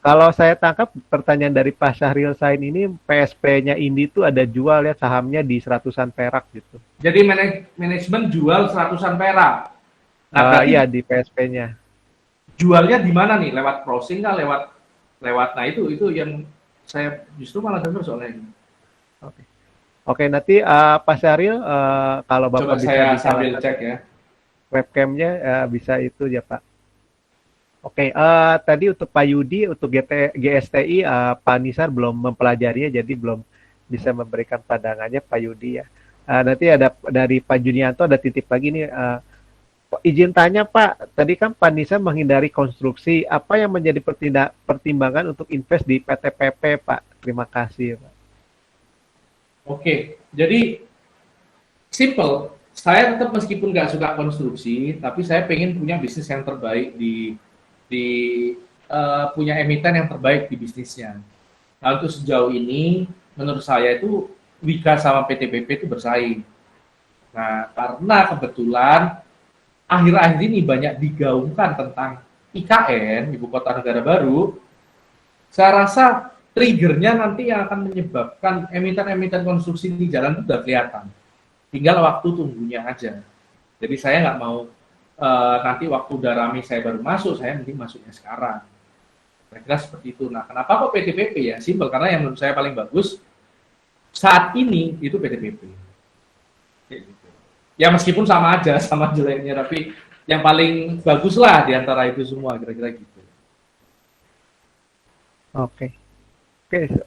Kalau saya tangkap pertanyaan dari Pak Syahril Sain ini PSP-nya Indi itu ada jual ya sahamnya di 100-an perak gitu. Jadi manajemen jual 100-an perak. Nah, iya di PSP-nya. Jualnya di mana nih? Lewat crossing kah? Lewat nah itu yang saya justru malah dengar soalnya ini. Oke, nanti Pak Syahril kalau Bapak Coba bisa saya sambil cek ya. Webcamnya bisa itu ya Pak. Oke, tadi untuk Pak Yudi, untuk GSTI, Pak Nizar belum mempelajarinya, jadi belum bisa memberikan pandangannya Pak Yudi ya. Nanti ada dari Pak Junianto ada titip lagi nih. Izin tanya Pak, tadi kan Pak Nizar menghindari konstruksi, apa yang menjadi pertimbangan untuk invest di PTPP Pak? Terima kasih Pak. Oke, jadi simple. Saya tetap meskipun nggak suka konstruksi, tapi saya pengen punya bisnis yang terbaik punya emiten yang terbaik di bisnisnya. Nah, untuk sejauh ini, menurut saya itu Wika sama PTPP itu bersaing. Nah, karena kebetulan akhir-akhir ini banyak digaungkan tentang IKN, Ibu Kota Negara Baru, saya rasa triggernya nanti yang akan menyebabkan emiten-emiten konstruksi di jalan itu sudah kelihatan. Tinggal waktu tunggunya aja. Jadi saya nggak mau nanti waktu udah rame saya baru masuk, saya mending masuknya sekarang. Kira-kira seperti itu. Nah, kenapa kok PTPP ya? Simpel, karena yang menurut saya paling bagus saat ini itu PTPP. Ya meskipun sama aja, sama jeleknya, tapi yang paling bagus lah di antara itu semua, kira-kira gitu. Oke,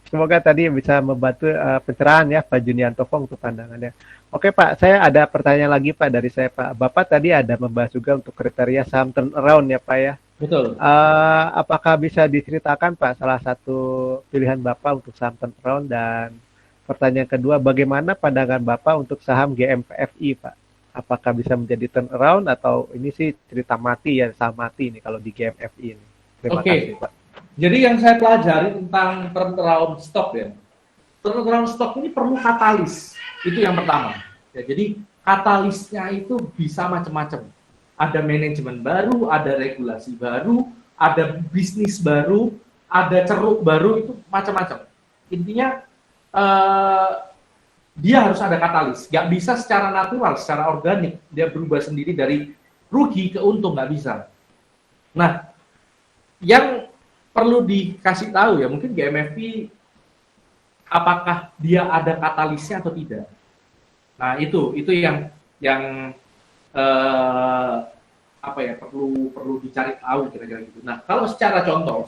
semoga tadi bisa membantu pencerahan ya Pak Junianto untuk pandangannya. Oke Pak, saya ada pertanyaan lagi Pak dari saya Pak. Bapak tadi ada membahas juga untuk kriteria saham turnaround ya Pak ya. Betul. Apakah bisa diceritakan Pak salah satu pilihan Bapak untuk saham turnaround, dan pertanyaan kedua, bagaimana pandangan Bapak untuk saham GMFI Pak? Apakah bisa menjadi turnaround atau ini sih cerita mati ya, saham mati ini kalau di GMFI ini? Terima kasih Pak. Jadi yang saya pelajari tentang turnaround stock ya, turnaround stock ini perlu katalis, itu yang pertama. Ya, jadi katalisnya itu bisa macam-macam. Ada manajemen baru, ada regulasi baru, ada bisnis baru, ada ceruk baru, itu macam-macam. Intinya dia harus ada katalis. Nggak bisa secara natural, secara organik dia berubah sendiri dari rugi ke untung, nggak bisa. Nah, yang perlu dikasih tahu ya, mungkin GMFI apakah dia ada katalisnya atau tidak. Nah, itu yang apa ya, perlu dicari tahu kira-kira gitu. Nah, kalau secara contoh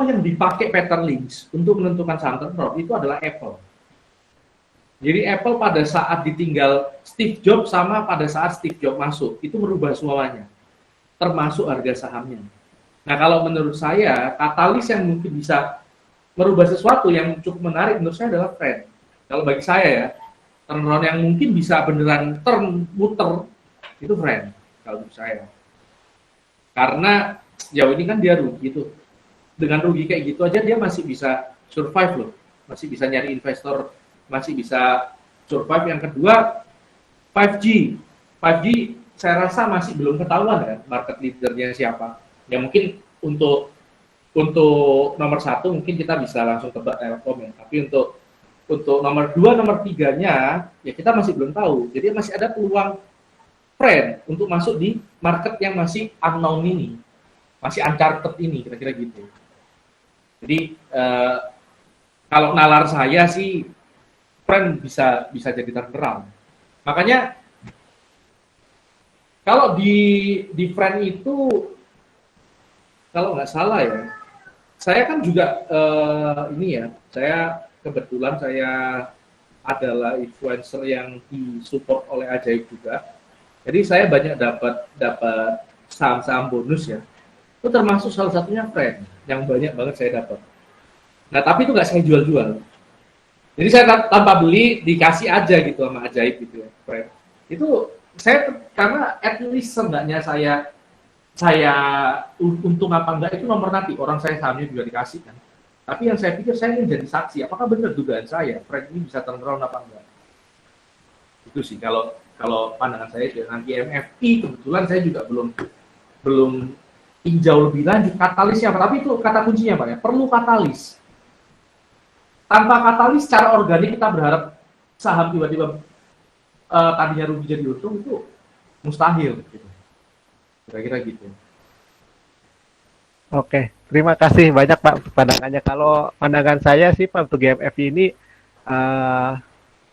yang dipakai Peter Lynch untuk menentukan saham turnaround itu adalah Apple. Jadi Apple pada saat ditinggal Steve Jobs sama pada saat Steve Jobs masuk, itu merubah semuanya, termasuk harga sahamnya. Nah, kalau menurut saya, katalis yang mungkin bisa merubah sesuatu yang cukup menarik menurut saya adalah trend. Kalau bagi saya ya, turnaround yang mungkin bisa beneran muter, itu trend, kalau menurut saya. Karena, ya ini kan dia rugi tuh. Dengan rugi kayak gitu aja, dia masih bisa survive loh. Masih bisa nyari investor, masih bisa survive. Yang kedua, 5G. 5G saya rasa masih belum ketahuan kan, market leader-nya siapa. Ya mungkin untuk nomor satu mungkin kita bisa langsung tebak Telkom ya, tapi untuk untuk nomor 2, nomor 3-nya ya kita masih belum tahu. Jadi masih ada peluang friend untuk masuk di market yang masih unknown ini, masih uncharted ini, kira-kira gitu. Jadi kalau nalar saya sih friend bisa jadi turnaround. Makanya kalau di friend itu kalau nggak salah ya, saya kan juga ini ya, saya kebetulan saya adalah influencer yang disupport oleh Ajaib juga. Jadi saya banyak dapat saham-saham bonus ya. Itu termasuk salah satunya friend yang banyak banget saya dapat. Nah tapi itu nggak saya jual-jual. Jadi saya tanpa beli dikasih aja gitu sama Ajaib gitu ya, friend. Itu saya karena at least seenggaknya saya untung apa enggak itu nomor nanti, orang saya sahamnya juga dikasih kan. Tapi yang saya pikir saya ingin jadi saksi, apakah benar dugaan saya, friend ini bisa turnaround apa enggak. Itu sih kalau pandangan saya dengan GMFI kebetulan saya juga belum tinjau lebih lanjut katalisnya apa, tapi itu kata kuncinya Pak ya, perlu katalis. Tanpa katalis secara organik kita berharap saham tiba-tiba tadinya rugi jadi untung itu mustahil gitu. Kira-kira gitu. Oke, terima kasih banyak Pak pandangannya. Kalau pandangan saya sih Pak untuk GMFI ini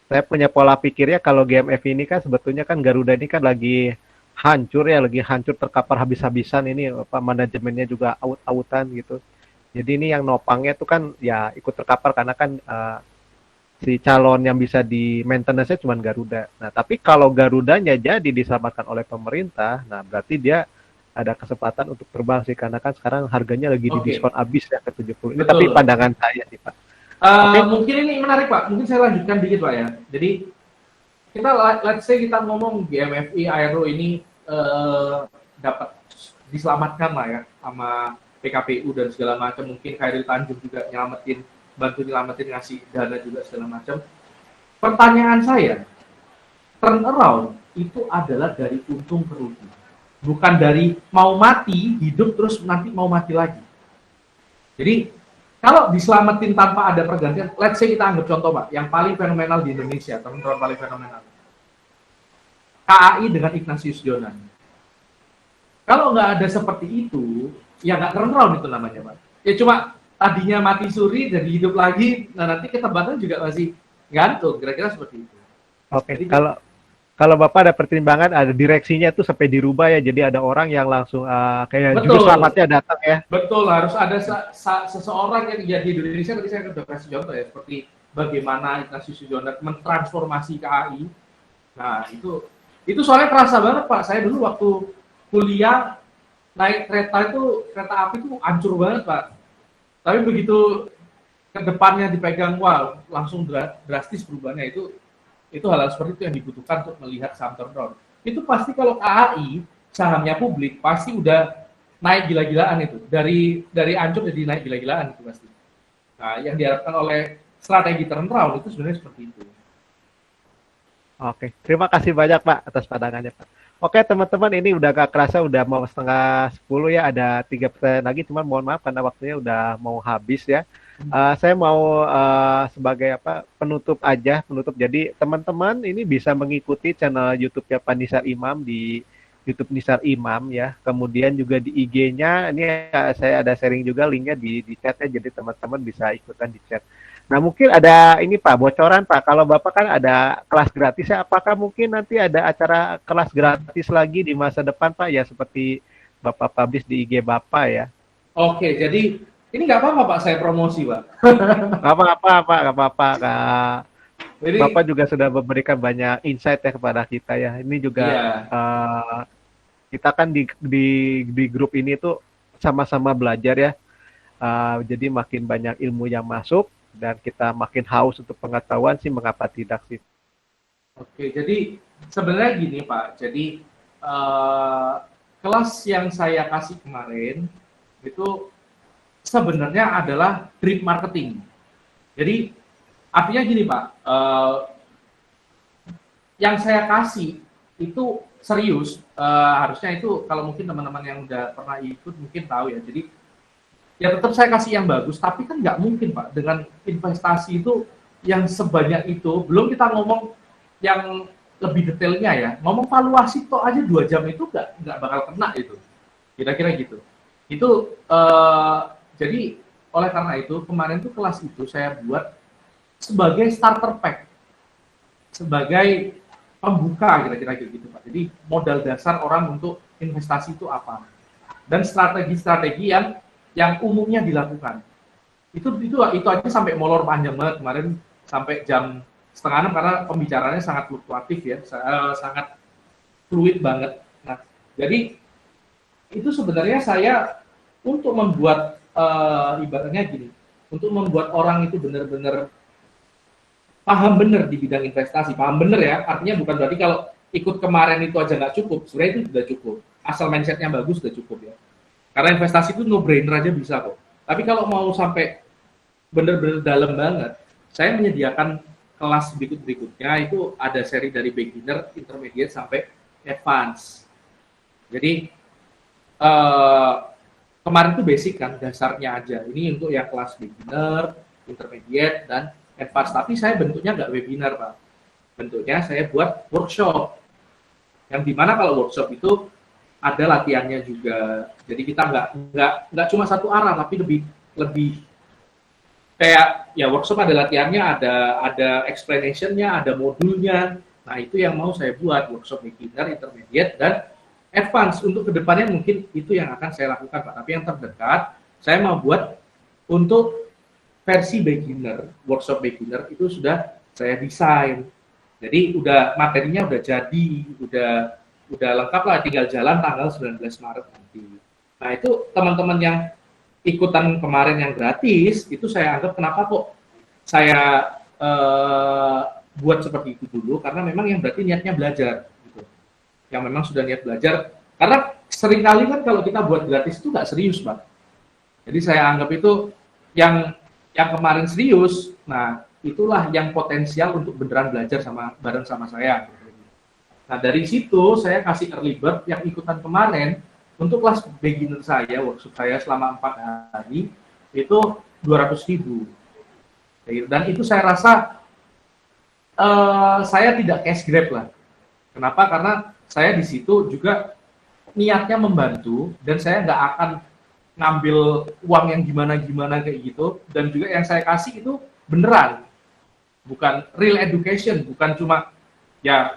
saya punya pola pikirnya kalau GMF ini kan sebetulnya kan Garuda ini kan lagi hancur ya, lagi hancur terkapar habis-habisan ini apa manajemennya juga out-outan gitu. Jadi ini yang nopangnya tuh kan ya ikut terkapar karena kan si calon yang bisa di maintenance-nya cuma Garuda. Nah, tapi kalau Garudanya jadi diselamatkan oleh pemerintah, nah berarti dia ada kesempatan untuk terbang sih karena kan sekarang harganya lagi di diskon habis ya ke 70. Ini tapi pandangan saya sih Pak. Mungkin ini menarik Pak, mungkin saya lanjutkan dikit Pak ya. Jadi kita let's say kita ngomong GMFI Aero ini dapat diselamatkan lah ya sama PKPU dan segala macam, mungkin Khairil Tanjung juga bantu nyelamatin ngasih dana juga segala macam. Pertanyaan saya, turnaround itu adalah dari untung ke rugi, bukan dari mau mati hidup terus nanti mau mati lagi. Jadi kalau diselamatin tanpa ada pergantian, let's say kita anggap contoh Pak, yang paling fenomenal di Indonesia, teman-teman paling fenomenal. KAI dengan Ignatius Jonan. Kalau nggak ada seperti itu, ya nggak turnaround itu namanya Pak. Ya cuma tadinya mati suri, jadi hidup lagi, nah nanti ketebatan juga masih gantung, kira-kira seperti itu. Oke, jadi, kalau Bapak ada pertimbangan, ada direksinya tuh sampai dirubah ya, jadi ada orang yang langsung kayak juru selamatnya datang ya. Betul, harus ada seseorang yang ya di Indonesia tadi saya sudah kasih contoh ya, seperti bagaimana Ignatius Jonan mentransformasi KAI. Nah itu soalnya kerasa banget Pak, saya dulu waktu kuliah naik kereta api itu hancur banget Pak. Tapi begitu ke depannya dipegang, wah langsung drastis perubahannya itu hal-hal seperti itu yang dibutuhkan untuk melihat saham turnaround. Itu pasti kalau KAI sahamnya publik pasti udah naik gila-gilaan itu. Dari hancur jadi naik gila-gilaan itu pasti. Nah, yang diharapkan oleh strategi turnaround itu sebenarnya seperti itu. Oke, terima kasih banyak Pak atas pandangannya Pak. Oke teman-teman, ini udah gak kerasa udah mau 9:30 ya, ada 3 pertanyaan lagi, cuman mohon maaf karena waktunya udah mau habis ya. Saya mau sebagai penutup. Jadi teman-teman ini bisa mengikuti channel YouTube-nya Pak Nizar Imam di YouTube Nizar Imam ya. Kemudian juga di IG-nya ini saya ada sharing juga linknya di chat ya. Jadi teman-teman bisa ikutan di chat. Nah mungkin ada ini Pak bocoran Pak. Kalau Bapak kan ada kelas gratis ya. Apakah mungkin nanti ada acara kelas gratis lagi di masa depan Pak ya seperti Bapak publish di IG Bapak ya? Oke, jadi ini nggak apa-apa Pak, saya promosi Pak. Nggak apa-apa. Jadi, Bapak juga sudah memberikan banyak insight ya kepada kita ya. Ini juga kita kan di grup ini tuh sama-sama belajar ya. Jadi makin banyak ilmu yang masuk dan kita makin haus untuk pengetahuan sih, mengapa tidak sih? Oke, jadi sebenarnya gini Pak. Jadi kelas yang saya kasih kemarin itu sebenarnya adalah drip marketing. Jadi artinya gini Pak, yang saya kasih itu serius, harusnya itu kalau mungkin teman-teman yang udah pernah ikut mungkin tahu ya. Jadi ya tetap saya kasih yang bagus, tapi kan nggak mungkin Pak dengan investasi itu yang sebanyak itu, belum kita ngomong yang lebih detailnya ya, ngomong valuasi toh aja 2 jam itu nggak bakal kena itu, kira-kira gitu. Itu jadi oleh karena itu kemarin tuh kelas itu saya buat sebagai starter pack, sebagai pembuka kira-kira gitu Pak. Jadi modal dasar orang untuk investasi itu apa, dan strategi-strategi yang umumnya dilakukan. Itu aja sampai molor panjang banget kemarin sampai jam 5:30 karena pembicaraannya sangat fluktuatif ya, sangat fluid banget. Nah, jadi itu sebenarnya saya untuk membuat ibaratnya gini, untuk membuat orang itu benar-benar paham benar di bidang investasi, paham benar ya, artinya bukan berarti kalau ikut kemarin itu aja nggak cukup, sebenarnya itu sudah cukup, asal mindsetnya bagus sudah cukup ya, karena investasi itu no brainer aja bisa kok. Tapi kalau mau sampai benar-benar dalam banget, saya menyediakan kelas berikutnya itu ada seri dari beginner, intermediate sampai advance. Jadi kemarin itu basic kan, dasarnya aja. Ini untuk yang kelas beginner, intermediate, dan advance. Tapi saya bentuknya nggak webinar, Pak. Bentuknya saya buat workshop. Yang dimana kalau workshop itu ada latihannya juga. Jadi kita nggak cuma satu arah, tapi lebih kayak ya workshop ada latihannya, ada explanation-nya, ada modulnya. Nah itu yang mau saya buat, workshop beginner, intermediate, dan advance. Untuk kedepannya mungkin itu yang akan saya lakukan Pak. Tapi yang terdekat saya mau buat untuk versi beginner, workshop beginner itu sudah saya desain. Jadi materinya udah jadi, udah lengkap lah, tinggal jalan tanggal 19 Maret nanti. Nah itu teman-teman yang ikutan kemarin yang gratis, itu saya anggap kenapa kok saya buat seperti itu dulu, karena memang yang berarti niatnya belajar. Gitu. Yang memang sudah niat belajar, karena seringkali kan kalau kita buat gratis itu nggak serius, Pak. Jadi saya anggap itu yang kemarin serius, nah itulah yang potensial untuk beneran belajar bareng sama saya. Nah dari situ saya kasih early bird yang ikutan kemarin untuk kelas beginner saya, workshop saya selama 4 hari itu 200.000. Dan itu saya rasa saya tidak cash grab lah. Kenapa? Karena saya di situ juga niatnya membantu dan saya nggak akan ngambil uang yang gimana-gimana kayak gitu, dan juga yang saya kasih itu beneran, bukan real education, bukan cuma ya,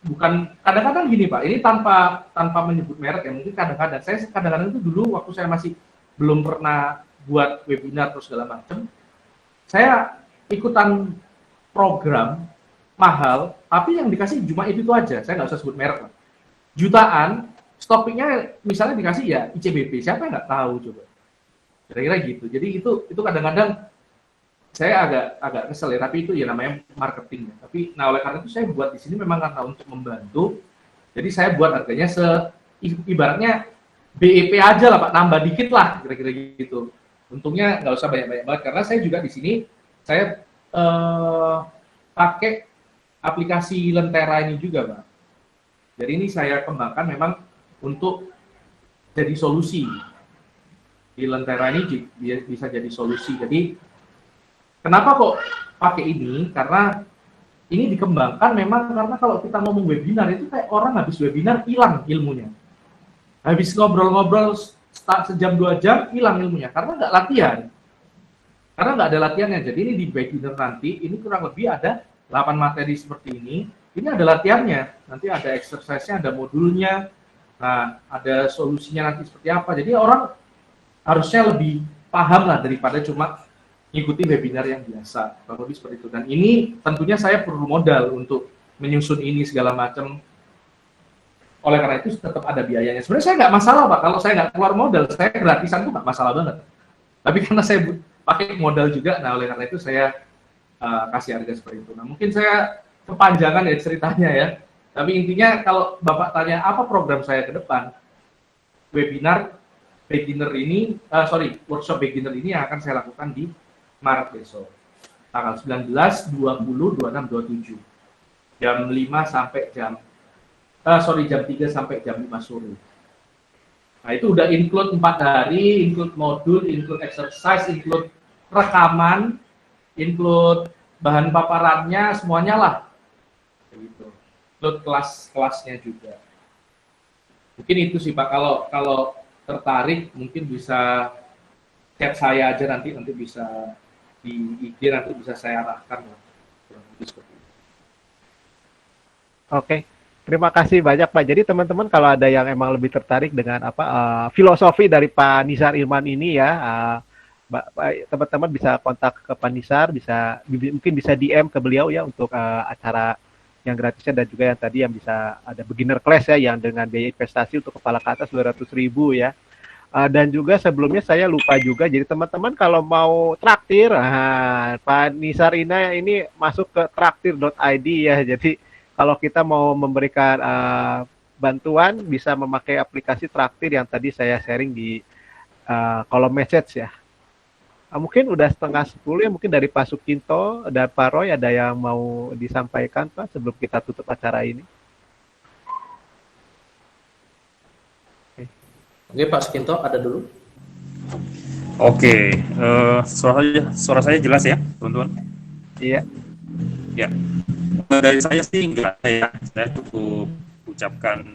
bukan kadang-kadang gini Pak, ini tanpa menyebut merek ya, mungkin kadang-kadang itu dulu waktu saya masih belum pernah buat webinar terus segala macam, saya ikutan program mahal, tapi yang dikasih cuma itu aja, saya nggak usah sebut merek lah, jutaan. Topiknya misalnya dikasih ya ICBP, siapa yang nggak tahu coba, kira-kira gitu. Jadi itu kadang-kadang saya agak kesel ya, tapi itu ya namanya marketing ya. Tapi nah oleh karena itu saya buat di sini memang karena untuk membantu. Jadi saya buat harganya ibaratnya BEP aja lah Pak, nambah dikit lah kira-kira gitu. Untungnya nggak usah banyak-banyak banget, karena saya juga di sini saya pakai aplikasi Lentera ini juga Pak. Jadi ini saya kembangkan memang untuk jadi solusi. Di Lentera ini bisa jadi solusi. Jadi kenapa kok pakai ini? Karena ini dikembangkan memang karena kalau kita ngomong webinar itu kayak orang habis webinar hilang ilmunya. Habis ngobrol-ngobrol sejam 2 jam hilang ilmunya karena nggak latihan. Karena nggak ada latihannya. Jadi ini di beginner nanti ini kurang lebih ada 8 materi seperti ini. Ini ada latihannya. Nanti ada exercise-nya, ada modulnya. Nah, ada solusinya nanti seperti apa. Jadi orang harusnya lebih paham lah daripada cuma ngikuti webinar yang biasa. Kurang lebih seperti itu. Dan ini tentunya saya perlu modal untuk menyusun ini segala macam. Oleh karena itu tetap ada biayanya. Sebenarnya saya nggak masalah Pak. Kalau saya nggak keluar modal, saya gratisan itu nggak masalah banget. Tapi karena saya pakai modal juga, nah oleh karena itu saya kasih harga seperti itu. Nah mungkin saya kepanjangan ya ceritanya ya. Tapi intinya kalau Bapak tanya apa program saya ke depan, webinar beginner ini, workshop beginner ini yang akan saya lakukan di Maret besok. Tanggal 19, 20, 26, 27. Jam 5 sampai jam 3 sampai jam 5 sore. Nah itu udah include 4 hari, include modul, include exercise, include rekaman, include bahan paparannya semuanya lah. Gitu. Load kelas-kelasnya juga. Mungkin itu sih Pak, kalau tertarik mungkin bisa chat saya aja nanti bisa di IG nanti bisa saya arahkan lah. Kurang lebih seperti itu. Oke, terima kasih banyak Pak. Jadi teman-teman kalau ada yang emang lebih tertarik dengan filosofi dari Pak Nizar Ilman ini ya, teman-teman bisa kontak ke Pak Nizar, mungkin bisa DM ke beliau ya untuk acara yang gratisnya dan juga yang tadi yang bisa ada beginner class ya yang dengan biaya investasi untuk kepala ke atas 200.000 ya. Dan juga sebelumnya saya lupa juga, jadi teman-teman kalau mau traktir, Pak Nizar ini masuk ke traktir.id ya. Jadi kalau kita mau memberikan bantuan bisa memakai aplikasi traktir yang tadi saya sharing di kolom message ya. Mungkin udah 9:30 ya, mungkin dari Pak Sukinto dan Pak Roy ada yang mau disampaikan Pak sebelum kita tutup acara ini. Oke Pak Sukinto, ada dulu. Oke, suara saya jelas ya, teman-teman? Iya. Ya, dari saya sih enggak ya. Saya cukup ucapkan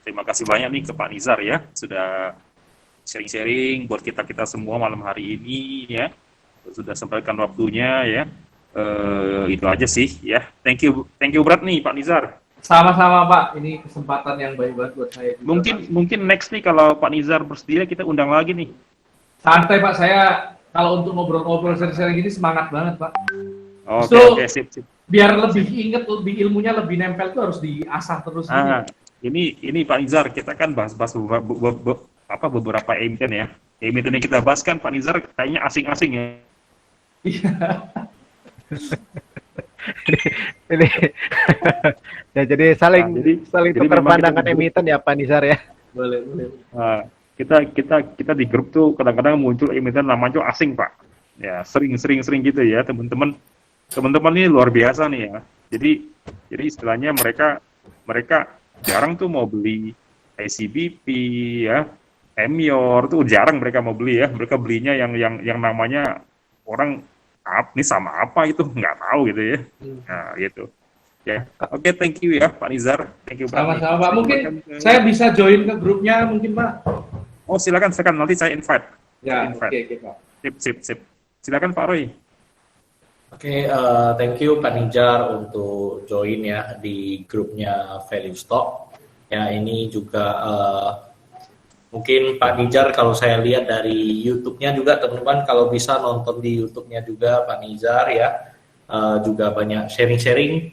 terima kasih banyak nih ke Pak Nizar ya, sudah sharing-sharing buat kita semua malam hari ini ya, sudah sampaikan waktunya ya. Itu aja sih ya. Thank you berat nih Pak Nizar. Sama-sama Pak, ini kesempatan yang baik banget buat saya juga. Mungkin next nih kalau Pak Nizar bersedia kita undang lagi nih. Santai Pak, saya kalau untuk ngobrol-ngobrol sharing-sharing gini semangat banget Pak. Oke, sip. Biar lebih inget, lebih ilmunya lebih nempel tuh harus diasah terus. Ini Pak Nizar, kita kan bahas beberapa emiten ya. Emiten yang kita bahas kan Pak Nizar kayaknya asing-asing ya. Iya. ini ya jadi saling tukar pandangan emiten ya Pak Nizar ya. Boleh. Kita di grup tuh kadang-kadang muncul emiten namanya asing Pak. Ya sering gitu ya teman-teman ini luar biasa nih ya. Jadi istilahnya mereka jarang tuh mau beli ICBP ya, Emior tuh jarang mereka mau beli ya. Mereka belinya yang namanya orang ini sama apa itu nggak tahu gitu ya. Nah gitu ya. Oke, thank you ya Pak Nizar. Thank you Sama-sama Pak. Mungkin saya bisa join ke grupnya mungkin Pak. Oh silakan nanti saya invite. Ya oke Pak. Sip. Silakan Pak Roy. Oke, thank you Pak Nizar untuk join ya di grupnya Value Stock. Ya ini juga mungkin Pak Nizar kalau saya lihat dari YouTube-nya juga teman-teman kalau bisa nonton di YouTube-nya juga Pak Nizar ya, juga banyak sharing-sharing.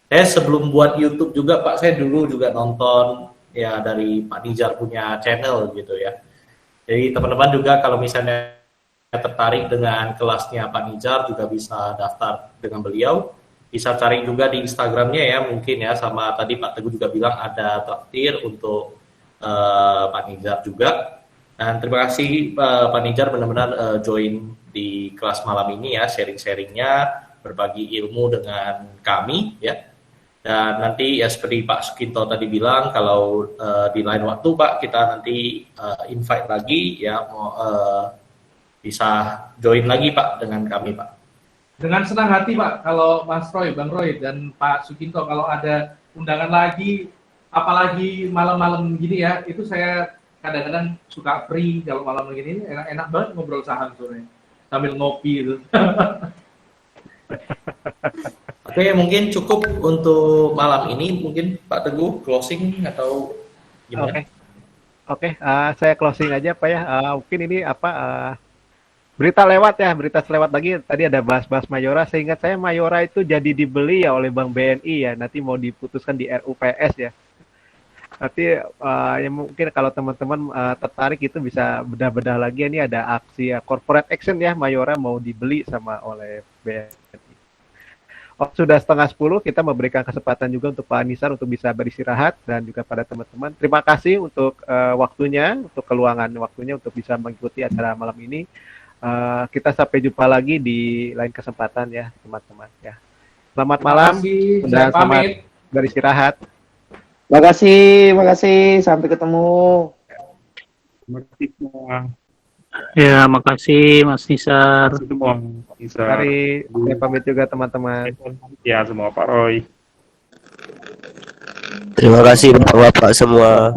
Saya sebelum buat YouTube juga Pak, saya dulu juga nonton ya dari Pak Nizar punya channel gitu ya. Jadi teman-teman juga kalau misalnya tertarik dengan kelasnya Pak Nizar juga bisa daftar dengan beliau. Bisa cari juga di Instagramnya ya mungkin ya, sama tadi Pak Teguh juga bilang ada traktir untuk Pak Nizar juga. Dan terima kasih Pak Nizar benar-benar join di kelas malam ini ya, sharing-sharingnya, berbagi ilmu dengan kami ya. Dan nanti ya seperti Pak Sukinto tadi bilang kalau di lain waktu Pak kita nanti invite lagi ya, bisa join lagi Pak dengan kami Pak. Dengan senang hati Pak, kalau Mas Roy, Bang Roy dan Pak Sukinto kalau ada undangan lagi, apalagi malam-malam gini ya, itu saya kadang-kadang suka free kalau malam begini, enak banget ngobrol saham sore sambil ngopi itu. Oke, mungkin cukup untuk malam ini, mungkin Pak Teguh closing atau gimana? Oke, saya closing aja Pak ya. Mungkin ini berita selewat lagi. Tadi ada bahas Mayora. Seingat saya Mayora itu jadi dibeli ya oleh Bank BNI ya. Nanti mau diputuskan di RUPS ya. Nanti ya mungkin kalau teman-teman tertarik itu bisa bedah-bedah lagi. Ini ada aksi corporate action ya. Mayora mau dibeli oleh BNI. Sudah 9:30, kita memberikan kesempatan juga untuk Pak Nizar untuk bisa beristirahat dan juga pada teman-teman. Terima kasih untuk waktunya, untuk keluangan waktunya untuk bisa mengikuti acara malam ini. Kita sampai jumpa lagi di lain kesempatan ya teman-teman ya. Selamat malam dan selamat beristirahat. Makasih, sampai ketemu. Terima kasih semua. Ya, makasih Mas Nisar. Itu mau bisa. Mari saya pamit juga teman-teman. Ya, semua Pak Roy. Terima kasih Bapak-bapak semua.